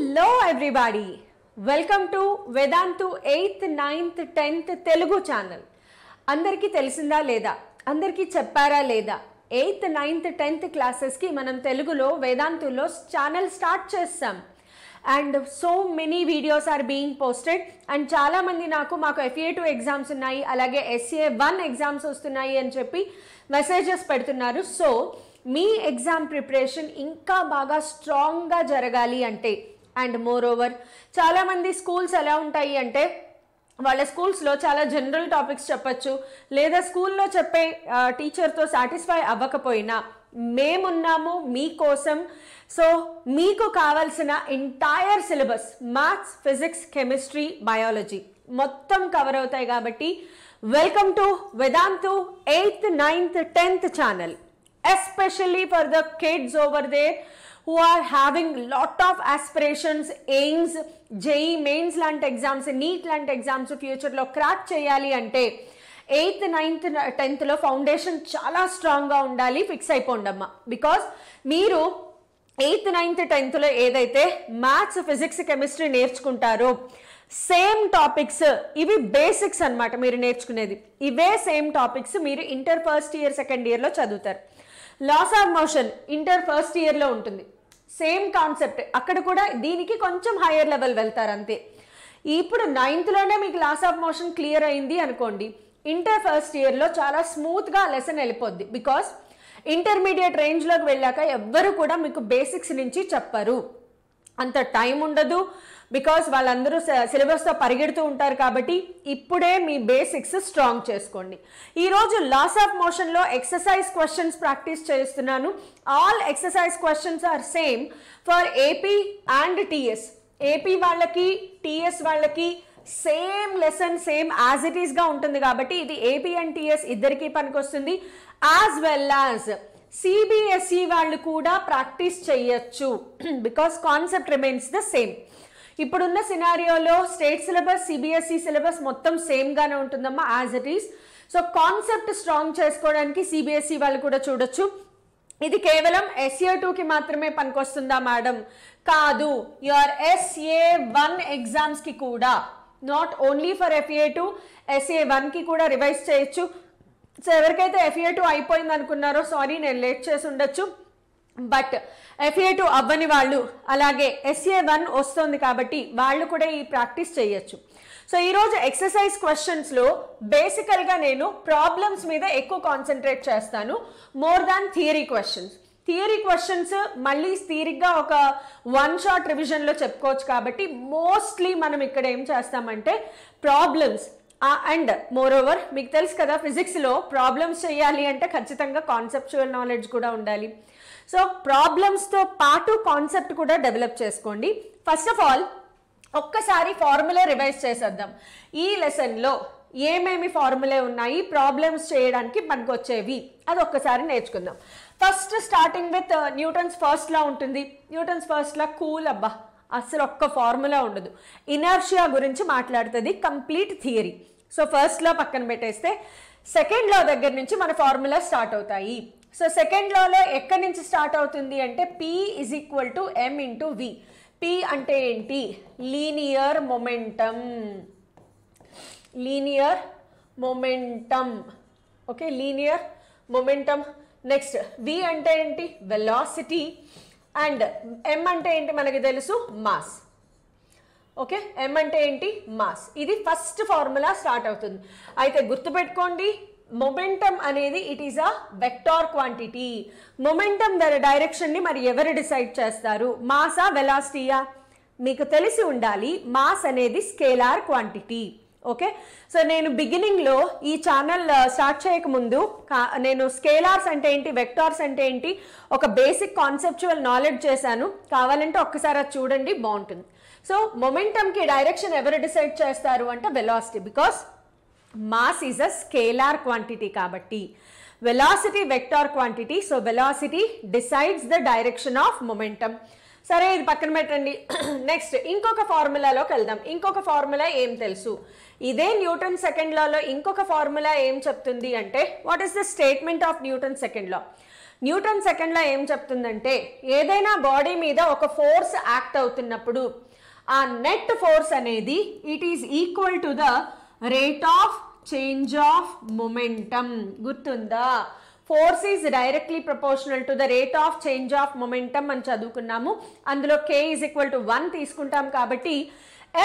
Hello everybody, welcome to Vedantu 8th, 9th, 10th Telugu channel. అందరికీ తెలిసిందా లేదా, అందరికీ చెప్పారా లేదా, 8th, 9th, 10th క్లాసెస్ కి మనం తెలుగులో వేదాంతులో ఛానల్ స్టార్ట్ చేస్తాం. And so many videos are being posted. And చాలా మంది మాకు FA2 ఎగ్జామ్స్ ఉన్నాయి, అలాగే SA1 ఎగ్జామ్స్ వస్తున్నాయి అని చెప్పి మెసేజెస్ పెడుతున్నారు. సో మీ ఎగ్జామ్ ప్రిపరేషన్ ఇంకా బాగా స్ట్రాంగ్గా జరగాలి అంటే, అండ్ మోర్ ఓవర్ చాలామంది స్కూల్స్ ఎలా ఉంటాయి అంటే వాళ్ళ స్కూల్స్లో చాలా జనరల్ టాపిక్స్ చెప్పచ్చు, లేదా స్కూల్లో చెప్పే టీచర్తో సాటిస్ఫై అవ్వకపోయినా మేమున్నాము మీకోసం. సో మీకు కావాల్సిన entire syllabus maths, physics, chemistry, biology మొత్తం కవర్ అవుతాయి. కాబట్టి welcome to Vedantu 8th, 9th, 10th channel. Especially for the kids over there who are having lot of aspirations, aims, JEE mains లాంటి ఎగ్జామ్స్, నీట్ లాంటి exams ఫ్యూచర్లో crack చేయాలి అంటే 8th, 9th, 10thలో foundation చాలా స్ట్రాంగ్గా ఉండాలి. ఫిక్స్ అయిపోండమ్మా. బికాస్ మీరు 8th, 9th, 10thలో ఏదైతే మ్యాథ్స్, ఫిజిక్స్, కెమిస్ట్రీ నేర్చుకుంటారో సేమ్ టాపిక్స్ ఇవి బేసిక్స్ అన్నమాట. మీరు నేర్చుకునేది ఇవే సేమ్ టాపిక్స్ మీరు ఇంటర్ ఫస్ట్ ఇయర్, సెకండ్ ఇయర్లో చదువుతారు. Laws of motion inter first ఇయర్లో ఉంటుంది, సేమ్ కాన్సెప్ట్. అక్కడ కూడా దీనికి కొంచెం హైయర్ లెవెల్ వెళ్తారు అంతే. ఇప్పుడు 9thలోనే మీకు లాస్ ఆఫ్ మోషన్ క్లియర్ అయింది అనుకోండి, ఇంటర్ ఫస్ట్ ఇయర్లో చాలా స్మూత్గా లెసన్ వెళ్ళిపోద్ది. బికాస్ ఇంటర్మీడియట్ రేంజ్లోకి వెళ్ళాక ఎవ్వరు కూడా మీకు బేసిక్స్ నుంచి చెప్పరు, అంత టైం ఉండదు. బికాస్ వాళ్ళందరూ సిలబస్తో పరిగెడుతూ ఉంటారు. కాబట్టి ఇప్పుడే మీ బేసిక్స్ స్ట్రాంగ్ చేసుకోండి. ఈరోజు లాస్ ఆఫ్ మోషన్లో ఎక్సర్సైజ్ క్వశ్చన్స్ ప్రాక్టీస్ చేస్తున్నాను. All exercise questions are same for AP and TS. AP వాళ్ళకి, టీఎస్ వాళ్ళకి same lesson, same as it ఈస్గా ఉంటుంది. కాబట్టి ఇది ఏపీ అండ్ టీఎస్ ఇద్దరికీ పనికొస్తుంది. యాజ్ వెల్ యాజ్ సిబిఎస్ఈ వాళ్ళు కూడా ప్రాక్టీస్ చేయొచ్చు, because concept remains the same. ఇప్పుడున్న సినారియోలో స్టేట్ సిలబస్, సిబిఎస్ఈ సిలబస్ మొత్తం సేమ్గానే ఉంటుందమ్మా, as it is. So concept strong చేసుకోవడానికి సిబిఎస్ఈ వాళ్ళు కూడా చూడొచ్చు. ఇది కేవలం SA2కి మాత్రమే పనికొస్తుందా మేడం? కాదు, యువర్ SA1 ఎగ్జామ్స్కి కూడా, నాట్ ఓన్లీ ఫర్ FA2, SA1కి కూడా రివైజ్ చేయొచ్చు. సో ఎవరికైతే FA2 అయిపోయింది అనుకున్నారో సారీ, నేను లేట్ చేసి ఉండొచ్చు. బట్ FA2 అవ్వని వాళ్ళు, అలాగే SA1 వస్తుంది కాబట్టి వాళ్ళు కూడా ఈ ప్రాక్టీస్ చేయొచ్చు. సో ఈరోజు ఎక్సర్సైజ్ క్వశ్చన్స్లో బేసికల్గా నేను ప్రాబ్లమ్స్ మీద ఎక్కువ కాన్సన్ట్రేట్ చేస్తాను, more than theory questions. Theory questions మళ్ళీ థియరీగా ఒక 1 షాట్ రివిజన్లో చెప్పుకోవచ్చు. కాబట్టి మోస్ట్లీ మనం ఇక్కడ ఏం చేస్తామంటే ప్రాబ్లమ్స్. అండ్ మోర్ ఓవర్ మీకు తెలుసు కదా, ఫిజిక్స్లో ప్రాబ్లమ్స్ చేయాలి అంటే ఖచ్చితంగా కాన్సెప్చువల్ నాలెడ్జ్ కూడా ఉండాలి. సో ప్రాబ్లమ్స్తో పాటు కాన్సెప్ట్ కూడా డెవలప్ చేసుకోండి. ఫస్ట్ ఆఫ్ ఆల్ ఒక్కసారి ఫార్ములా రివైజ్ చేసేద్దాం. ఈ లెసన్లో ఏమేమి ఫార్ములే ఉన్నాయి ప్రాబ్లమ్స్ చేయడానికి మనకు వచ్చేవి, అది ఒక్కసారి నేర్చుకుందాం. First starting with Newton's first law ఉంటుంది. న్యూటన్స్ ఫస్ట్ లా కూల్ అబ్బా, అసలు ఒక్క ఫార్ములా ఉండదు. ఇనర్షియా గురించి మాట్లాడుతుంది, కంప్లీట్ థియరీ. సో ఫస్ట్ లా పక్కన పెట్టేస్తే సెకండ్ లా దగ్గర నుంచి మన ఫార్ములా స్టార్ట్ అవుతాయి. సో సెకండ్ లాలో ఎక్కడి నుంచి స్టార్ట్ అవుతుంది అంటే P = m × v. P అంటే ఏంటి? Linear momentum. Linear momentum, okay, linear momentum. Next V అంటే ఏంటి? వెలాసిటీ. అండ్ M అంటే ఏంటి మనకి తెలుసు? మాస్. ఓకే, M అంటే ఏంటి? మాస్. ఇది ఫస్ట్ ఫార్ములా స్టార్ట్ అవుతుంది. అయితే గుర్తుపెట్టుకోండి, మొమెంటమ్ అనేది it is a vector quantity. Momentum డైరెక్షన్ని మరి ఎవరు డిసైడ్ చేస్తారు? మాసా, వెలాసిటీయా? మీకు తెలిసి ఉండాలి, మాస్ అనేది స్కేలార్ క్వాంటిటీ. ఓకే, సో నేను బిగినింగ్లో ఈ ఛానల్ స్టార్ట్ చేయకముందు నేను స్కేలార్స్ అంటే ఏంటి, వెక్టార్స్ అంటే ఏంటి, ఒక బేసిక్ కాన్సెప్చువల్ నాలెడ్జ్ చేశాను. కావాలంటే ఒక్కసారి అది చూడండి, బాగుంటుంది. సో మొమెంటమ్కి డైరెక్షన్ ఎవరు డిసైడ్ చేస్తారు అంటే velocity, because mass is a scalar quantity. కాబట్టి velocity vector quantity. So velocity decides the direction of momentum. సరే, ఇది పక్కన పెట్టండి. నెక్స్ట్ ఇంకొక ఫార్ములాలోకి వెళ్దాం. ఇంకొక ఫార్ములా ఏం తెలుసు? ఇదే న్యూటన్ సెకండ్ లాలో ఇంకొక ఫార్ములా ఏం చెప్తుంది అంటే, what is the statement of Newton second law? Newton second లా ఏం చెప్తుందంటే ఏదైనా బాడీ మీద ఒక ఫోర్స్ యాక్ట్ అవుతున్నప్పుడు ఆ నెట్ ఫోర్స్ అనేది it is equal to the rate of change of momentum. గుర్తుందా? Force is directly proportional to the rate of change of momentum అని చదువుకున్నాము. అందులో k ఈజ్ ఈక్వల్ టు 1 తీసుకుంటాం కాబట్టి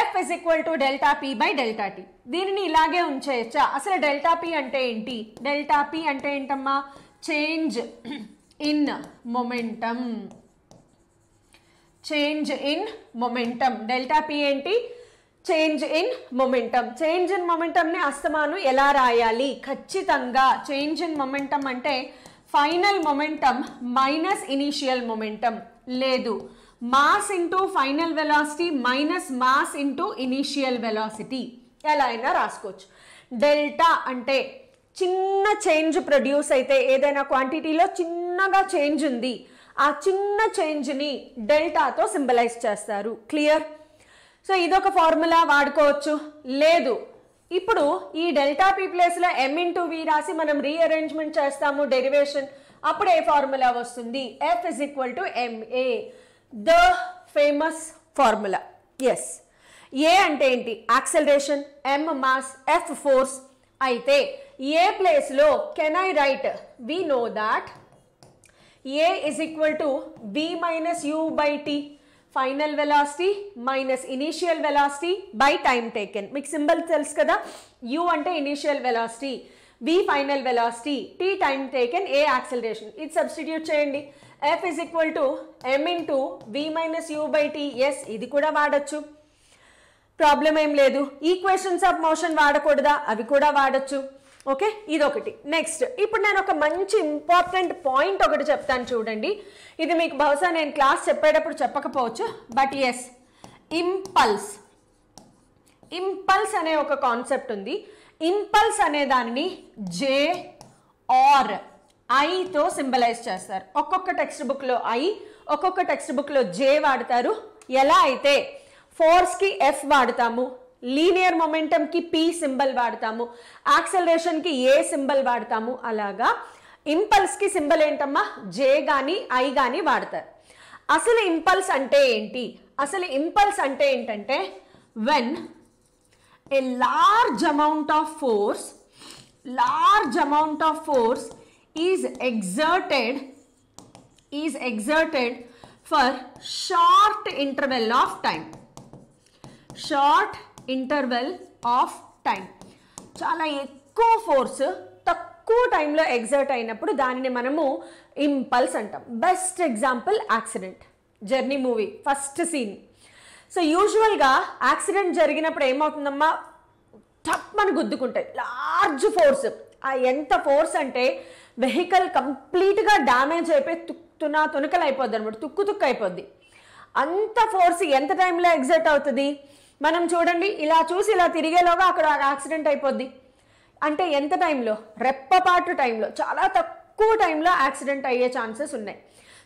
F is equal to delta P by delta T. దీనిని ఇలాగే ఉంచేయచ్చా? అసలు delta P అంటే ఏంటి? డెల్టా P అంటే ఏంటమ్మా? Change in momentum. Change in momentum. Delta P ఏంటి? Change in momentum. Change in మొమెంటంని అస్తమాను ఎలా రాయాలి? ఖచ్చితంగా చేంజ్ ఇన్ మొమెంటం అంటే final momentum minus initial momentum, లేదు mass into final velocity minus mass into initial velocity, ఎలా అయినా రాసుకోవచ్చు. డెల్టా అంటే చిన్న చేంజ్ ప్రొడ్యూస్ అయితే, ఏదైనా క్వాంటిటీలో చిన్నగా చేంజ్ ఉంది, ఆ చిన్న చేంజ్ని డెల్టాతో సింబలైజ్ చేస్తారు. క్లియర్? సో ఇదొక ఫార్ములా వాడుకోవచ్చు. లేదు ఇప్పుడు ఈ డెల్టా పీ ప్లేస్లో m ఇంటూ వి రాసి మనం రీఅరేంజ్మెంట్ చేస్తాము డెరివేషన్, అప్పుడు ఏ ఫార్ములా వస్తుంది? F is equal to ma, the famous formula. Yes, A అంటే ఏంటి? Acceleration, m mass, F force. అయితే ఏ ప్లేస్లో can I write? We know that a is equal to v minus u by t, final velocity minus initial velocity by time taken. మీకు symbol తెలుసు కదా, u అంటే initial velocity, v final velocity, t time taken, a acceleration. ఇది substitute చేయండి. F is equal to m into v minus u by t. Yes, ఇది కూడా వాడచ్చు, problem ఏం లేదు. ఈక్వేషన్స్ ఆఫ్ మోషన్ వాడకూడదా? అవి కూడా వాడచ్చు. ఓకే, ఇదొకటి. నెక్స్ట్, ఇప్పుడు నేను ఒక మంచి ఇంపార్టెంట్ పాయింట్ ఒకటి చెప్తాను చూడండి. ఇది మీకు బహుశా నేను క్లాస్ చెప్పేటప్పుడు చెప్పకపోవచ్చు, బట్ ఎస్, ఇంపల్స్. ఇంపల్స్ అనే ఒక కాన్సెప్ట్ ఉంది. ఇంపల్స్ అనే దానిని జే ఆర్ ఐతో సింబలైజ్ చేస్తారు. ఒక్కొక్క టెక్స్ట్ బుక్లో ఐ, ఒక్కొక్క టెక్స్ట్ బుక్లో జే వాడతారు. ఎలా అయితే ఫోర్స్కి ఎఫ్ వాడతాము, లీనియర్ మొమెంటంకి పి సింబల్ వాడతాము, యాక్సలరేషన్కి ఏ సింబల్ వాడతాము, అలాగా ఇంపల్స్కి సింబల్ ఏంటమ్మా? జే కానీ ఐ కానీ వాడతారు. అసలు ఇంపల్స్ అంటే ఏంటి? అసలు ఇంపల్స్ అంటే ఏంటంటే when a large amount of force is exerted for short interval of time. చాలా ఎక్కువ ఫోర్స్ తక్కువ టైంలో ఎగ్జర్ట్ అయినప్పుడు దానిని మనము ఇంపల్స్ అంటాం. Best example accident. Journey movie first scene. So యూజువల్గా యాక్సిడెంట్ జరిగినప్పుడు ఏమవుతుందమ్మా? టప్మని గుద్దుకుంటాయి, లార్జ్ ఫోర్స్. ఎంత ఫోర్స్ అంటే వెహికల్ కంప్లీట్గా డ్యామేజ్ అయిపోయి తునకలు అయిపోద్ది అనమాట, తుక్కు అయిపోద్ది. అంత ఫోర్స్ ఎంత టైంలో ఎగ్జర్ట్ అవుతుంది? మనం చూడండి, ఇలా చూసి ఇలా తిరిగేలోగా అక్కడ యాక్సిడెంట్ అయిపోద్ది. అంటే ఎంత టైంలో? రెప్పపాటు టైంలో, చాలా తక్కువ టైంలో యాక్సిడెంట్ అయ్యే ఛాన్సెస్ ఉన్నాయి.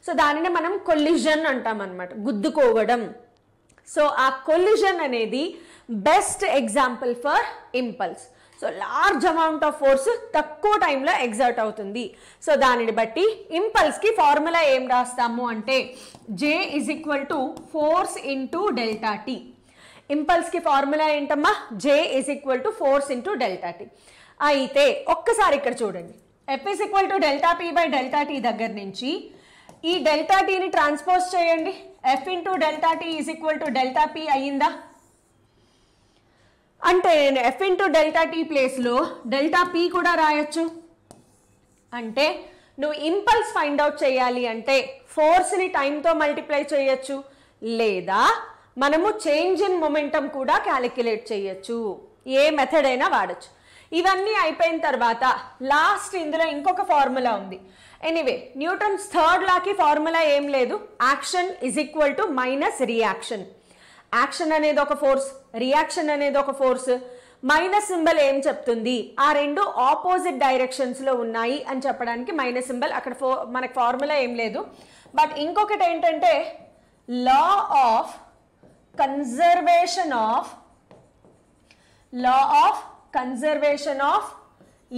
సో దానిని మనం కొల్లిజన్ అంటాం అనమాట, గుద్దుకోవడం. సో ఆ కొల్లిజన్ అనేది best example for impulse. So large amount of force తక్కువ టైంలో ఎగ్జర్ట్ అవుతుంది. సో దానిని బట్టి ఇంపల్స్కి ఫార్ములా ఏం రాస్తాము అంటే J is equal to force into delta T. ఇంపల్స్కి ఫార్ములా ఏంటమ్మా? J is equal to force into delta T. అయితే ఒక్కసారి ఇక్కడ చూడండి, F is equal to delta P by delta T దగ్గర నుంచి ఈ డెల్టా టీని ట్రాన్స్పోజ్ చేయండి. F into delta T is equal to delta P అయ్యిందా? అంటే నేను F ఇంటూ డెల్టా టీ ప్లేస్లో డెల్టా పీ కూడా రాయొచ్చు. అంటే నువ్వు ఇంపల్స్ ఫైండ్ అవుట్ చేయాలి అంటే ఫోర్స్ని టైంతో మల్టిప్లై చేయొచ్చు, లేదా మనము చేంజ్ ఇన్ మొమెంటం కూడా క్యాలిక్యులేట్ చేయొచ్చు. ఏ మెథడ్ అయినా వాడచ్చు. ఇవన్నీ అయిపోయిన తర్వాత లాస్ట్ ఇందులో ఇంకొక ఫార్ములా ఉంది. ఎనీవే, న్యూటన్స్ థర్డ్ లాకి ఫార్ములా ఏం లేదు, action is equal to minus reaction. Action అనేది ఒక ఫోర్స్, రియాక్షన్ అనేది ఒక ఫోర్స్. మైనస్ సింబల్ ఏం చెప్తుంది? ఆ రెండు ఆపోజిట్ డైరెక్షన్స్లో ఉన్నాయి అని చెప్పడానికి మైనస్ సింబల్. అక్కడ మనకు ఫార్ములా ఏం లేదు. బట్ ఇంకొకటి ఏంటంటే లా of conservation of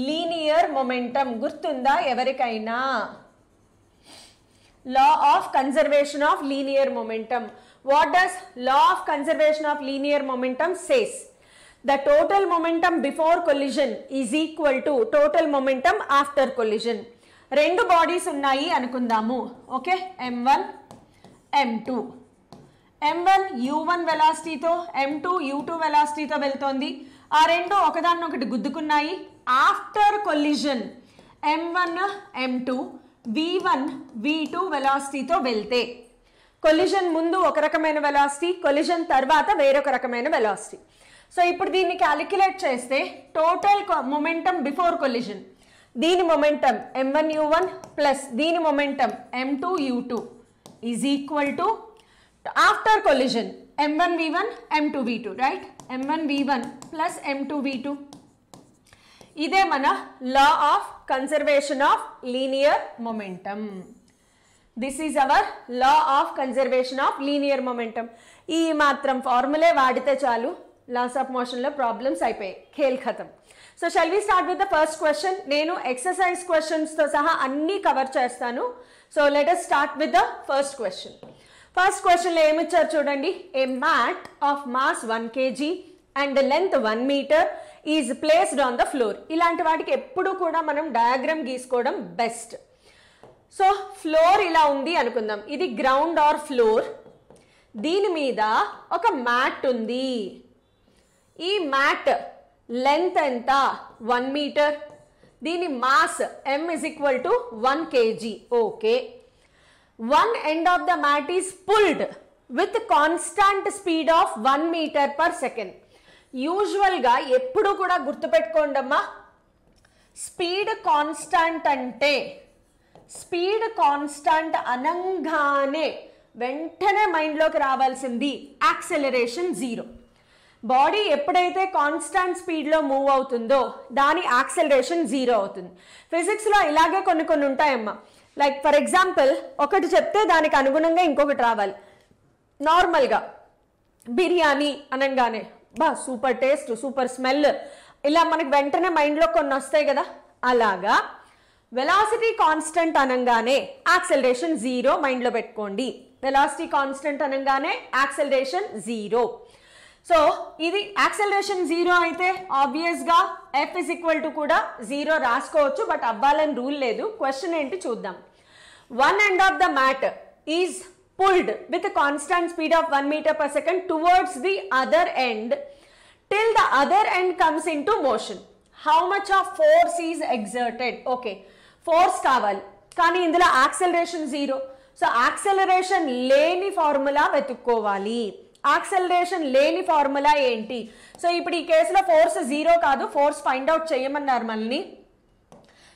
linear momentum. గుర్తుందా ఎవరికైనా? law of conservation of linear momentum. What does law of conservation of linear momentum says? The total momentum before collision is equal to total momentum after collision. రెండు bodies ఉన్నాయి అనుకుందాము. Okay, m1 m2. m1 u1 వెలాసిటీతో m2 u2 వెలాసిటీతో వెళ్తోంది. ఆ రెండు ఒకదాన్నొకటి గుద్దుకున్నాయి. After collision m1 m2 v1 v2 వెలాసిటీతో వెళ్తే, collision ముందు ఒక రకమైన వెలాసిటీ, కొలిజన్ తర్వాత వేరొక రకమైన వెలాసిటీ. సో ఇప్పుడు దీన్ని క్యాలిక్యులేట్ చేస్తే టోటల్ మొమెంటం బిఫోర్ కొలిజన్, దీని మొమెంటం m1 u1 ప్లస్ దీని momentum m2 u2 is equal to after collision m1 v1 m2 v2, right? m1 v1 plus m2 v2. ఇదే మన లా of conservation of linear momentum. This is our law of conservation of linear momentum. ఈ మాత్రం formulae వాడితే చాలు, loss of మోషన్లో problems అయిపోయాయి, ఖేల్ ఖతం. So shall we start with the first question. నేను ఎక్సర్సైజ్ క్వశ్చన్స్తో సహా అన్నీ కవర్ చేస్తాను. So let us start with the first question. First క్వశ్చన్లో ఏమిచ్చారు చూడండి. A mat of mass 1 kg and length 1 meter is placed on the floor. ఇలాంటి వాటికి ఎప్పుడు కూడా మనం డయాగ్రామ్ గీసుకోవడం బెస్ట్. సో ఫ్లోర్ ఇలా ఉంది అనుకుందాం, ఇది గ్రౌండ్ ఆర్ ఫ్లోర్. దీని మీద ఒక మ్యాట్ ఉంది. ఈ మ్యాట్ లెంత్ ఎంత? 1 meter. దీని mass m is equal to 1 kg. Okay, one end of the mat is pulled with constant speed of 1 meter per second. యూజువల్గా ఎప్పుడు కూడా గుర్తుపెట్టుకోండమ్మా, స్పీడ్ కాన్స్టాంట్ అంటే, స్పీడ్ కాన్స్టాంట్ అనంగానే వెంటనే మైండ్లోకి రావాల్సింది యాక్సెలరేషన్ 0. బాడీ ఎప్పుడైతే కాన్స్టాంట్ స్పీడ్లో మూవ్ అవుతుందో దాని యాక్సెలరేషన్ 0 అవుతుంది. ఫిజిక్స్లో ఇలాగే కొన్ని కొన్ని ఉంటాయమ్మా. లైక్ ఫర్ ఎగ్జాంపుల్, ఒకటి చెప్తే దానికి అనుగుణంగా ఇంకొకటి రావాలి. నార్మల్గా బిర్యానీ అనగానే బా సూపర్ టేస్ట్, సూపర్ స్మెల్, ఇలా మనకి వెంటనే మైండ్లో కొన్ని వస్తాయి కదా. అలాగా వెలాసిటీ కాన్స్టెంట్ అనగానే యాక్సెలరేషన్ 0 మైండ్లో పెట్టుకోండి. వెలాసిటీ కాన్స్టెంట్ అనగానే యాక్సెలరేషన్ 0. సో ఇది యాక్సెలరేషన్ 0 అయితే ఆబ్వియస్గా f is equal to కూడా 0 రాసుకోవచ్చు, బట్ అవ్వాలని రూల్ లేదు. క్వశ్చన్ ఏంటి చూద్దాం. One end of the mat is pulled with a constant speed of 1 meter per second towards the other end till the other end comes into motion. How much of force is exerted? Okay, force కావాలి, కానీ ఇందులో acceleration 0. So acceleration లేని formula వెతుక్కోవాలి. Acceleration లేని formula ఏంటి? So ఇప్పుడు ఈ కేసులో ఫోర్స్ 0 కాదు, ఫోర్స్ ఫైండ్ అవుట్ చేయమన్నారు మనల్ని.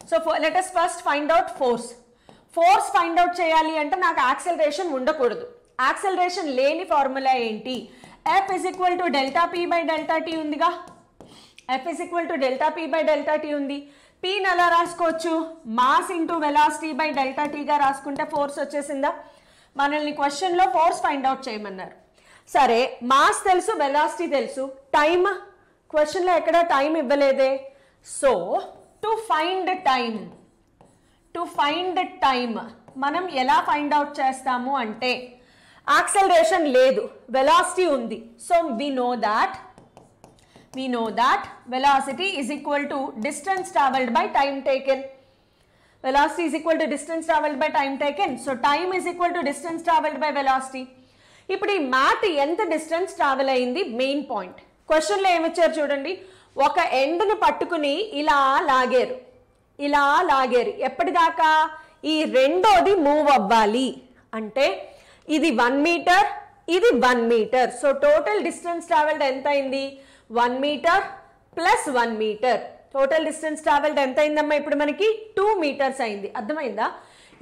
So let us first find out force. Force find out చేయాలి అంటే నాకు యాక్సెలరేషన్ ఉండకూడదు. యాక్సెలరేషన్ లేని ఫార్ములా ఏంటి? F is equal to delta P by delta T ఉందిగా. F is equal to delta P by delta T ఉంది. Pని ఎలా రాసుకోవచ్చు? Mass into velocity by delta టీగా రాసుకుంటే ఫోర్స్ వచ్చేసిందా? మనల్ని క్వశ్చన్లో ఫోర్స్ ఫైండ్ అవుట్ చేయమన్నారు. సరే, మాస్ తెలుసు, వెలాసిటీ తెలుసు, టైమ్ క్వశ్చన్లో ఎక్కడ టైం ఇవ్వలేదే. సో టు ఫైండ్ టైమ్ మనం ఎలా ఫైండ్ అవుట్ చేస్తాము అంటే, యాక్సెలరేషన్ లేదు, వెలాసిటీ ఉంది. So we know that velocity is equal to distance traveled by time taken. Velocity is equal to distance traveled by time taken. So time is equal to distance traveled by velocity. ఇప్పుడు ఈ mat ఎంత distance travel అయింది main point. క్వశ్చన్లో ఏమిచ్చారు చూడండి. ఒక ఎండ్ని పట్టుకుని ఇలా లాగారు. ఎప్పటిదాకా? ఈ రెండోది మూవ్ అవ్వాలి అంటే ఇది 1 meter, ఇది 1 meter. So total distance travelled ఎంత అయింది? 1 meter plus 1 meter. Total distance travelled ఎంత అయిందమ్మా? ఇప్పుడు మనకి 2 meters అయింది. అర్థమైందా?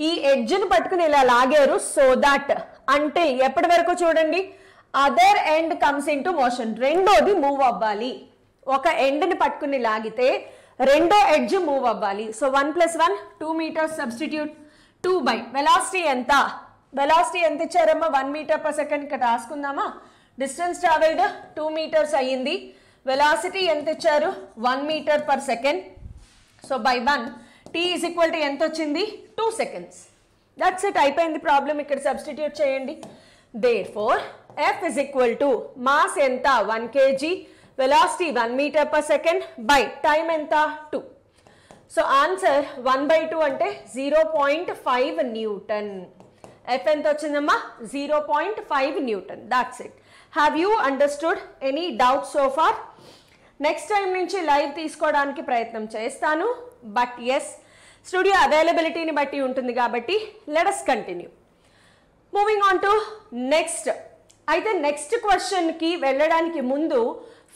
ఈ ఎడ్జ్ను పట్టుకుని ఇలా లాగారు. సో దట్ అంటే ఎప్పటి వరకు చూడండి, other end comes in to motion. రెండోది మూవ్ అవ్వాలి. ఒక ఎండ్ని పట్టుకుని లాగితే రెండో ఎడ్జ్ మూవ్ అవ్వాలి. So 1 + 1 2 meters. Substitute 2 by velocity ఎంత? వెలాసిటీ ఎంత ఇచ్చారమ్మా? 1 meter per second. ఇక్కడ రాసుకుందామా? డిస్టెన్స్ ట్రావెల్డ్ 2 meters అయ్యింది. వెలాసిటీ ఎంత ఇచ్చారు? 1 meter per second. So by 1 t is equal to ఎంత వచ్చింది? 2 seconds. దట్స్ ఇట్, అయిపోయింది ప్రాబ్లం. ఇక్కడ సబ్స్టిట్యూట్ చేయండి. Therefore F is equal to mass ఎంత 1 kg, velocity 1 meter per second by time ఎంత 2. సో ఆన్సర్ 1/2 అంటే 0.5 న్యూటన్. F ఎంత వచ్చిందమ్మా 0.5 newton. That's it. Have you understood? Any doubt so far? Next time నుంచి live తీసుకోవడానికి ప్రయత్నం చేస్తాను. బట్ ఎస్, స్టూడియో అవైలబిలిటీని బట్టి ఉంటుంది కాబట్టి let us continue. Moving on to next. అయితే నెక్స్ట్ క్వశ్చన్కి వెళ్ళడానికి ముందు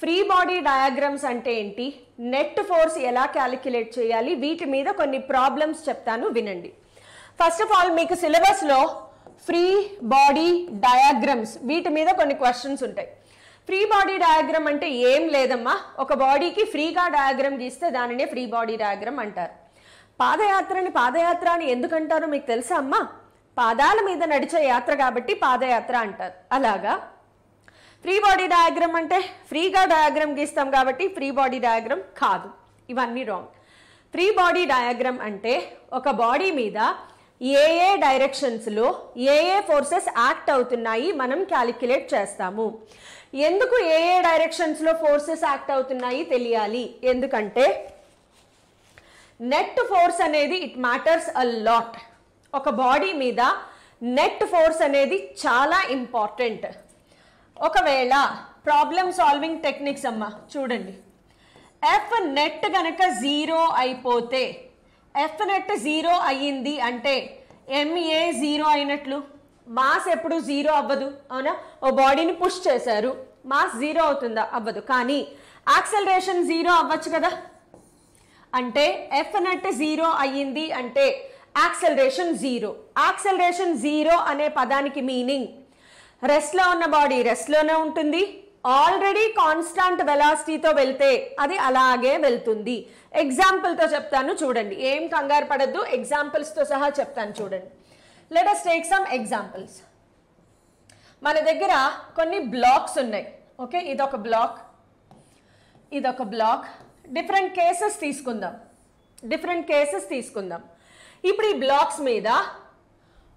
ఫ్రీ బాడీ డయాగ్రామ్స్ అంటే ఏంటి, నెట్ ఫోర్స్ ఎలా క్యాలిక్యులేట్ చేయాలి, వీటి మీద కొన్ని ప్రాబ్లమ్స్ చెప్తాను, వినండి. ఫస్ట్ ఆఫ్ ఆల్ మీకు సిలబస్లో ఫ్రీ బాడీ డయాగ్రామ్స్ వీటి మీద కొన్ని క్వశ్చన్స్ ఉంటాయి. ఫ్రీ బాడీ డయాగ్రామ్ అంటే ఏం లేదమ్మా, ఒక బాడీకి ఫ్రీగా డయాగ్రామ్ గీస్తే దానినే ఫ్రీ బాడీ డయాగ్రామ్ అంటారు. పాదయాత్ర అని ఎందుకంటారో మీకు తెలుసా అమ్మా? పాదాల మీద నడిచే యాత్ర కాబట్టి పాదయాత్ర అంటారు. అలాగా ఫ్రీ బాడీ డయాగ్రామ్ అంటే ఫ్రీగా డయాగ్రామ్ గీస్తాం కాబట్టి ఫ్రీ బాడీ డయాగ్రామ్ కాదు. ఇవన్నీ రాంగ్. ఫ్రీ బాడీ డయాగ్రామ్ అంటే ఒక బాడీ మీద ఏ డైరెక్షన్స్లో ఏ ఫోర్సెస్ యాక్ట్ అవుతున్నాయి మనం క్యాలిక్యులేట్ చేస్తాము. ఎందుకు ఏ డైరెక్షన్స్లో ఫోర్సెస్ యాక్ట్ అవుతున్నాయి తెలియాలి. ఎందుకంటే నెట్ ఫోర్స్ అనేది ఇట్ మ్యాటర్స్ అ లాట్. ఒక బాడీ మీద నెట్ ఫోర్స్ అనేది చాలా ఇంపార్టెంట్. ఒకవేళ ప్రాబ్లమ్ సాల్వింగ్ టెక్నిక్స్ అమ్మ చూడండి, ఎఫ్ నెట్ కనుక 0 అయిపోతే, ఎఫ్ నెట్ 0 అయ్యింది అంటే ఎంఏ 0 అయినట్లు. మాస్ ఎప్పుడు 0 అవ్వదు, అవునా? ఓ బాడీని పుష్ చేశారు, మాస్ 0 అవుతుందా? అవ్వదు. కానీ యాక్సలరేషన్ 0 అవ్వచ్చు కదా. అంటే ఎఫ్ నెట్ 0 అయ్యింది అంటే యాక్సలరేషన్ 0. యాక్సలరేషన్ 0 అనే పదానికి మీనింగ్ రెస్ట్లో ఉన్న బాడీ రెస్ట్లోనే ఉంటుంది, ఆల్రెడీ కాన్స్టాంట్ వెలాసిటీతో వెళ్తే అది అలాగే వెళ్తుంది. ఎగ్జాంపుల్తో చెప్తాను చూడండి, ఏం కంగారు పడద్దు, ఎగ్జాంపుల్స్తో సహా చెప్తాను చూడండి. Let us take some examples. మన దగ్గర కొన్ని బ్లాక్స్ ఉన్నాయి. ఓకే, ఇదొక బ్లాక్, ఇదొక బ్లాక్. డిఫరెంట్ కేసెస్ తీసుకుందాం. ఇప్పుడు ఈ బ్లాక్స్ మీద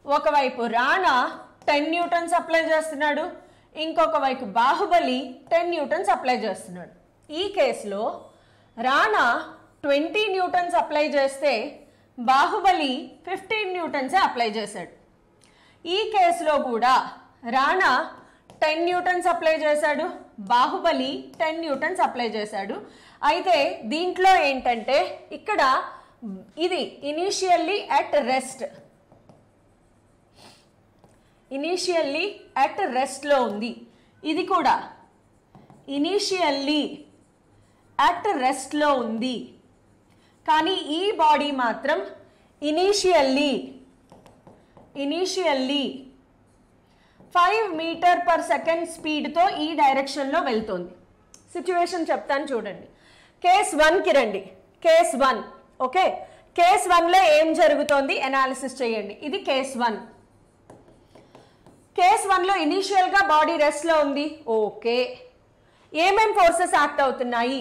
ఒకవైపు రాణా 10 న్యూటన్స్ అప్లై చేస్తున్నాడు, ఇంకొక వైపు బాహుబలి 10 న్యూటన్స్ అప్లై చేస్తున్నాడు. ఈ కేసులో రాణా 20 న్యూటన్స్ అప్లై చేస్తే బాహుబలి 15 న్యూటన్సే అప్లై చేశాడు. ఈ కేసులో కూడా రాణా 10 న్యూటన్స్ అప్లై చేశాడు, బాహుబలి 10 న్యూటన్స్ అప్లై చేశాడు. అయితే దీంట్లో ఏంటంటే ఇక్కడ ఇది ఇనీషియల్లీ అట్ రెస్ట్లో ఉంది. ఇది కూడా ఇనీషియల్లీ అట్ రెస్ట్లో ఉంది. కానీ ఈ బాడీ మాత్రం ఇనీషియల్లీ 5 మీటర్ పర్ సెకండ్ స్పీడ్తో ఈ డైరెక్షన్లో వెళ్తుంది. సిచ్యువేషన్ చెప్తాను చూడండి. కేస్ 1కి రండి. కేస్ 1. ఓకే, కేస్ 1లో ఏం జరుగుతోంది అనాలిసిస్ చేయండి. ఇది కేస్ 1. కేస్ 1లో ఇనీషియల్గా బాడీ రెస్ట్లో ఉంది. ఓకే, ఏమేం ఫోర్సెస్ యాక్ట్ అవుతున్నాయి?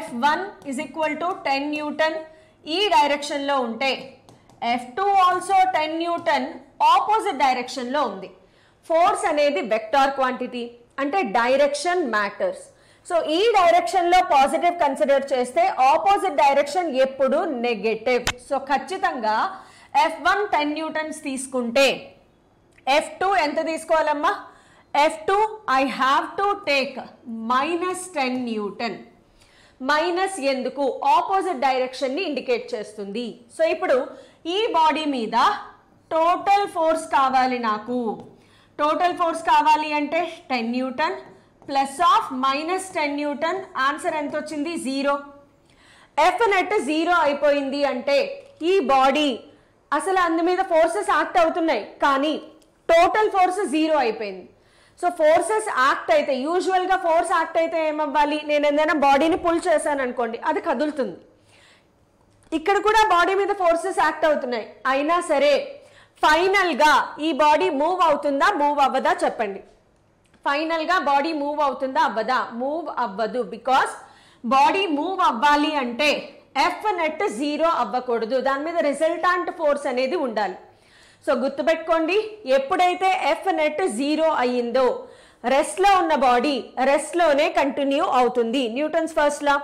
F1 is equal to 10 Newton ఈ డైరెక్షన్లో ఉంటే F2 ఆల్సో 10 న్యూటన్ ఆపోజిట్ డైరెక్షన్లో ఉంది. ఫోర్స్ అనేది వెక్టార్ క్వాంటిటీ, అంటే డైరెక్షన్ మ్యాటర్స్. సో ఈ డైరెక్షన్లో పాజిటివ్ కన్సిడర్ చేస్తే ఆపోజిట్ డైరెక్షన్ ఎప్పుడు నెగటివ్. సో ఖచ్చితంగా F1 10 న్యూటన్స్ తీసుకుంటే F2 ఎంత తీసుకోవాలమ్మా? F2 I have to take -10 Newton. Minus ఎందుకు? ఆపోజిట్ డైరెక్షన్ని ఇండికేట్ చేస్తుంది. సో ఇప్పుడు ఈ బాడీ మీద టోటల్ ఫోర్స్ కావాలి నాకు. టోటల్ ఫోర్స్ కావాలి అంటే 10 Newton plus of -10 Newton. Answer ఎంత వచ్చింది? 0. ఎఫ్ నెట్ 0 అయిపోయింది అంటే ఈ బాడీ అసలు అందు మీద ఫోర్సెస్ యాక్ట్ అవుతున్నాయి కానీ టోటల్ ఫోర్స్ 0 అయిపోయింది. సో ఫోర్సెస్ యాక్ట్ అయితే, యూజువల్గా ఫోర్స్ యాక్ట్ అయితే ఏమవ్వాలి? నేను ఏదైనా బాడీని పుల్ చేశాను అనుకోండి, అది కదులుతుంది. ఇక్కడ కూడా బాడీ మీద ఫోర్సెస్ యాక్ట్ అవుతున్నాయి, అయినా సరే ఫైనల్గా ఈ బాడీ మూవ్ అవుతుందా మూవ్ అవ్వదా చెప్పండి. ఫైనల్గా బాడీ మూవ్ అవుతుందా అవ్వదా? మూవ్ అవ్వదు. బికాస్ బాడీ మూవ్ అవ్వాలి అంటే ఎఫ్ నెట్ 0 అవ్వకూడదు, దాని మీద రిజల్టాంట్ ఫోర్స్ అనేది ఉండాలి. సో గుర్తుపెట్టుకోండి, ఎప్పుడైతే ఎఫ్ నెట్ 0 అయ్యిందో రెస్ట్లో ఉన్న బాడీ రెస్ట్లోనే కంటిన్యూ అవుతుంది. న్యూటన్స్ ఫస్ట్ లా.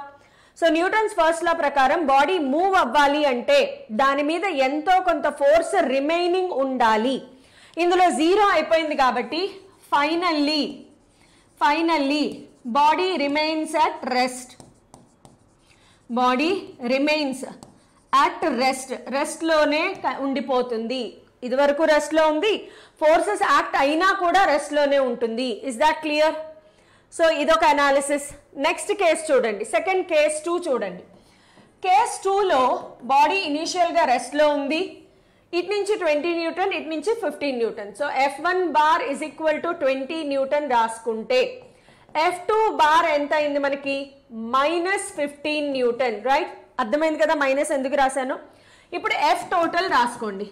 సో న్యూటన్స్ ఫస్ట్ లా ప్రకారం బాడీ మూవ్ అవ్వాలి అంటే దాని మీద ఎంతో కొంత ఫోర్స్ రిమైనింగ్ ఉండాలి. ఇందులో 0 అయిపోయింది కాబట్టి finally body remains at rest. Body remains at రెస్ట్లోనే ఉండిపోతుంది. ఇది వరకు రెస్ట్లో ఉంది, ఫోర్సెస్ యాక్ట్ అయినా కూడా రెస్ట్లోనే ఉంటుంది. Is that clear? సో ఇదొక అనాలిసిస్. నెక్స్ట్ కేస్ చూడండి, సెకండ్ కేస్ 2 చూడండి. కేస్ 2లో బాడీ ఇనీషియల్గా రెస్ట్లో ఉంది. ఇటు నుంచి 20 న్యూటన్, ఇటు నుంచి 15 Newton. So F1 bar is equal to 20 Newton రాసుకుంటే F2 బార్ ఎంత అయింది మనకి? -15 న్యూటన్. రైట్? అర్థమైంది కదా మైనస్ ఎందుకు రాశాను. ఇప్పుడు F టోటల్ రాసుకోండి.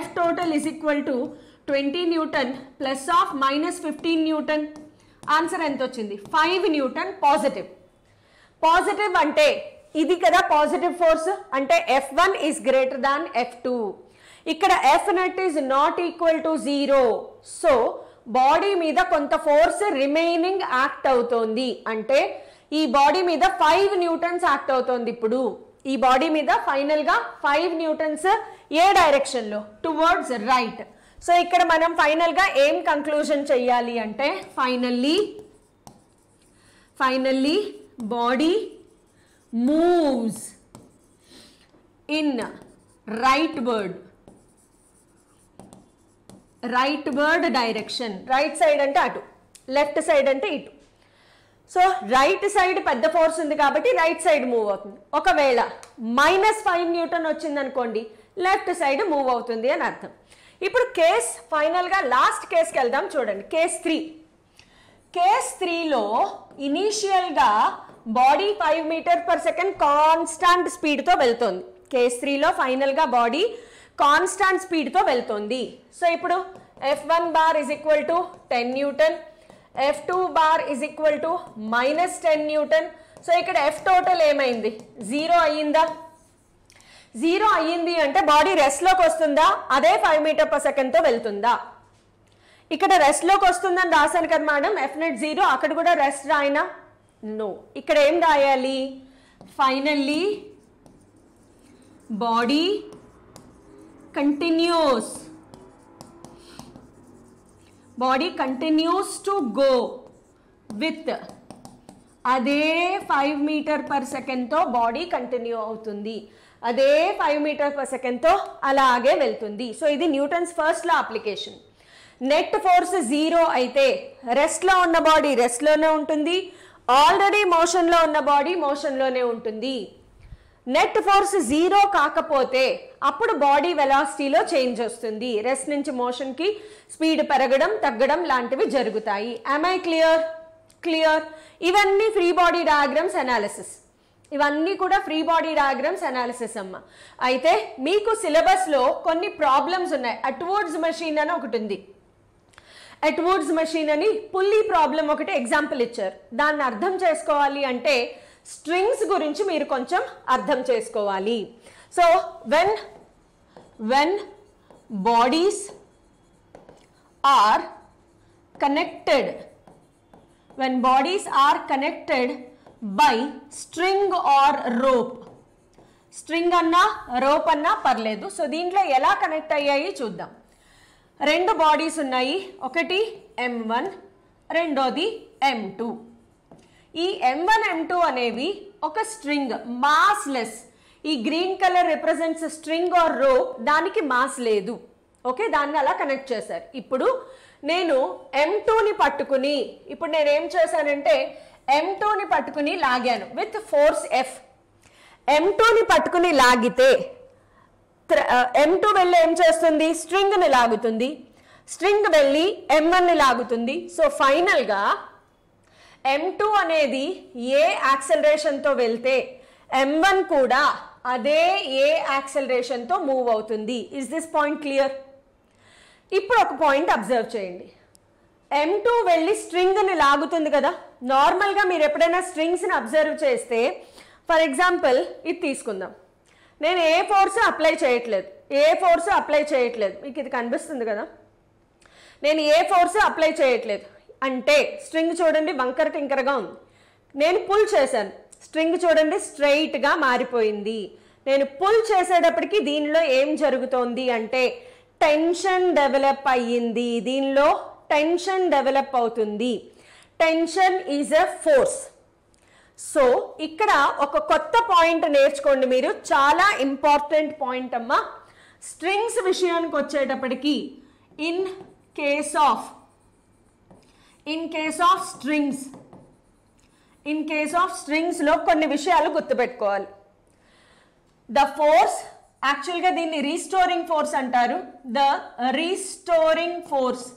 F total is equal to 20 Newton plus of -15 Newton. Answer ఎంత వచ్చింది? 5 న్యూటన్ పాజిటివ్. పాజిటివ్ అంటే ఇది కదా పాజిటివ్ ఫోర్స్, అంటే F1 is greater than F2. ఇక్కడ F net is not equal to 0. So body మీద కొంత ఫోర్స్ రిమైనింగ్ యాక్ట్ అవుతోంది. అంటే ఈ బాడీ మీద 5 న్యూటన్స్ యాక్ట్ అవుతోంది. ఇప్పుడు ఈ బాడీ మీద ఫైనల్ గా 5 న్యూటన్స్ ఏ డైరెక్షన్ లో? Towards right. సో ఇక్కడ మనం ఫైనల్ గా ఏం కంక్లూజన్ చెయ్యాలి అంటే finally body moves in rightward direction. Right side అంటే అటు, లెఫ్ట్ సైడ్ అంటే ఇటు. సో రైట్ సైడ్ పెద్ద ఫోర్స్ ఉంది కాబట్టి రైట్ సైడ్ మూవ్ అవుతుంది. ఒకవేళ -5 న్యూటన్ వచ్చింది అనుకోండి, లెఫ్ట్ సైడ్ మూవ్ అవుతుంది అని అర్థం. ఇప్పుడు కేస్ ఫైనల్గా లాస్ట్ కేస్కి వెళ్దాం. చూడండి కేస్ 3. కేస్ 3లో ఇనీషియల్గా body 5 metre per second constant స్పీడ్తో వెళ్తుంది. కేస్ 3లో ఫైనల్గా బాడీ కాన్స్టాంట్ స్పీడ్తో వెళ్తుంది. సో ఇప్పుడు F1 bar is equal to 10 Newton, F2 bar is equal to -10 Newton. So ఇక్కడ F టోటల్ ఏమైంది? 0 అయ్యిందా? 0 అయ్యింది అంటే బాడీ రెస్ట్లోకి వస్తుందా? అదే 5 మీటర్ పర్ సెకండ్తో వెళ్తుందా? ఇక్కడ రెస్ట్లోకి వస్తుందని రాశాను కదా మేడం, F నెట్ 0. అక్కడ కూడా రెస్ట్ రాయినా? నో. ఇక్కడ ఏం రాయాలి? Finally body continues to go with అదే 5 మీటర్ పర్ సెకండ్తో బాడీ కంటిన్యూ అవుతుంది. అదే 5 మీటర్ పర్ సెకండ్తో అలాగే వెళ్తుంది. సో ఇది న్యూటన్స్ ఫస్ట్ లా అప్లికేషన్. నెట్ ఫోర్స్ 0 అయితే రెస్ట్లో ఉన్న బాడీ రెస్ట్లోనే ఉంటుంది, ఆల్రెడీ మోషన్లో ఉన్న బాడీ మోషన్లోనే ఉంటుంది. నెట్ ఫోర్స్ 0 కాకపోతే అప్పుడు బాడీ వెలాసిటీలో చేంజ్ వస్తుంది. రెస్ట్ నుంచి మోషన్కి స్పీడ్ పెరగడం తగ్గడం లాంటివి జరుగుతాయి. am I clear? ఇవన్నీ ఫ్రీ బాడీ డయాగ్రామ్స్ అనాలిసిస్. ఇవన్నీ కూడా ఫ్రీ బాడీ డయాగ్రామ్స్ అనాలిసిస్ అమ్మ. అయితే మీకు సిలబస్లో కొన్ని ప్రాబ్లమ్స్ ఉన్నాయి. అట్వర్డ్స్ మెషిన్ అని ఒకటి ఉంది. అట్వర్డ్స్ మెషిన్ అని పుల్లీ ప్రాబ్లం ఒకటి ఎగ్జాంపుల్ ఇచ్చారు. దాన్ని అర్థం చేసుకోవాలి అంటే స్ట్రింగ్స్ గురించి మీరు కొంచెం అర్థం చేసుకోవాలి. So when bodies are connected by string or rope, string అన్నా రోప్ అన్నా పర్లేదు. సో దీంట్లో ఎలా కనెక్ట్ అయ్యాయి చూద్దాం. 2 బాడీస్ ఉన్నాయి, ఒకటి M1, రెండోది M2. ఈ M1 M2 అనేవి ఒక స్ట్రింగ్, మాస్లెస్. ఈ green colour represents string or rope, దానికి మాస్ లేదు. ఓకే, దాన్ని అలా కనెక్ట్ చేశారు. ఇప్పుడు నేను M2ని పట్టుకుని, ఇప్పుడు నేను ఏం చేశానంటే M2ని పట్టుకుని లాగాను విత్ ఫోర్స్ F. M2ని పట్టుకుని లాగితే M2 వెళ్ళి ఏం చేస్తుంది? స్ట్రింగ్ని లాగుతుంది. స్ట్రింగ్ వెళ్ళి M1ని లాగుతుంది. సో ఫైనల్గా M2 అనేది ఏ యాక్సలరేషన్తో వెళ్తే M1 కూడా అదే ఏ యాక్సలరేషన్తో మూవ్ అవుతుంది. Is this point clear? ఇప్పుడు ఒక పాయింట్ అబ్జర్వ్ చేయండి. M2 వెళ్ళి స్ట్రింగ్ని లాగుతుంది కదా. నార్మల్గా మీరు ఎప్పుడైనా స్ట్రింగ్స్ని అబ్జర్వ్ చేస్తే, ఫర్ ఎగ్జాంపుల్ ఇది తీసుకుందాం. నేను ఏ ఫోర్స్ అప్లై చేయట్లేదు, మీకు ఇది కనిపిస్తుంది కదా, నేను ఏ ఫోర్స్ అప్లై చేయట్లేదు అంటే స్ట్రింగ్ చూడండి వంకర టింకరగా ఉంది. నేను పుల్ చేశాను, స్ట్రింగ్ చూడండి స్ట్రైట్గా మారిపోయింది. నేను పుల్ చేసేటప్పటికి దీనిలో ఏం జరుగుతోంది అంటే టెన్షన్ డెవలప్ అయ్యింది, దీనిలో టెన్షన్ డెవలప్ అవుతుంది. Tension is a force. So ఇక్కడ ఒక కొత్త పాయింట్ నేర్చుకోండి మీరు, చాలా ఇంపార్టెంట్ పాయింట్ అమ్మా. స్ట్రింగ్స్ విషయానికి వచ్చేటప్పటికి ఇన్ కేస్ ఆఫ్ స్ట్రింగ్స్లో కొన్ని విషయాలు గుర్తుపెట్టుకోవాలి. ద ఫోర్స్, యాక్చువల్గా దీన్ని రీస్టోరింగ్ ఫోర్స్ అంటారు. The restoring force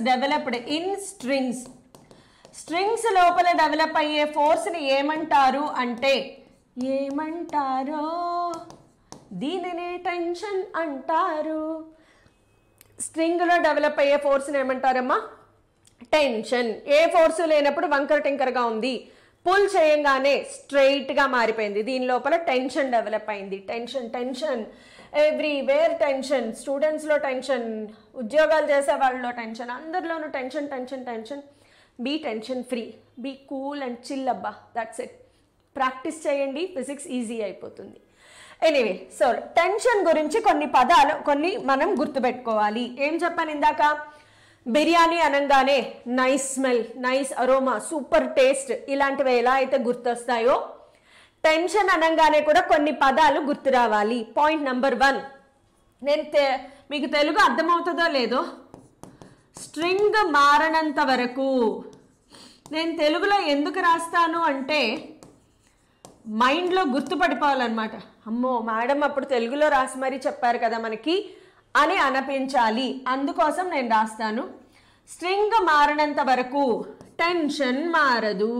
developed in strings. Strings లోపల డెవలప్ అయ్యే ఫోర్స్ని ఏమంటారు అంటే, ఏమంటారో దీనినే టెన్షన్ అంటారు. స్ట్రింగ్లో డెవలప్ అయ్యే ఫోర్స్ని ఏమంటారమ్మా? టెన్షన్. ఏ ఫోర్సు లేనప్పుడు వంకర టింకరగా ఉంది, పుల్ చేయంగానే స్ట్రైట్గా మారిపోయింది, దీని లోపల టెన్షన్ డెవలప్ అయింది. టెన్షన్ ఎవ్రీవేర్ టెన్షన్, స్టూడెంట్స్లో టెన్షన్, ఉద్యోగాలు చేసే వాళ్ళలో టెన్షన్, అందరిలోనూ tension. Be tension free, be cool and chill అబ్బా, దట్స్ ఇట్. ప్రాక్టీస్ చేయండి, ఫిజిక్స్ ఈజీ అయిపోతుంది. ఎనీవే, సో టెన్షన్ గురించి కొన్ని పదాలు మనం గుర్తుపెట్టుకోవాలి. ఏం చెప్పాను ఇందాక? బిర్యానీ అనగానే nice smell, nice aroma, super taste, ఇలాంటివి ఎలా అయితే గుర్తొస్తాయో టెన్షన్ అనగానే కూడా కొన్ని పదాలు గుర్తు రావాలి. పాయింట్ నెంబర్ 1, మీకు తెలుగు అర్థమవుతుందో లేదో, స్ట్రింగ్ మారనంత వరకు. నేను తెలుగులో ఎందుకు రాస్తాను అంటే మైండ్లో గుర్తుపడిపోవాలన్నమాట. అమ్మో మేడం అప్పుడు తెలుగులో రాసి మరీ చెప్పారు కదా మనకి అని అనిపించాలి, అందుకోసం నేను రాస్తాను. స్ట్రింగ్ మారనంత వరకు టెన్షన్ మారదు.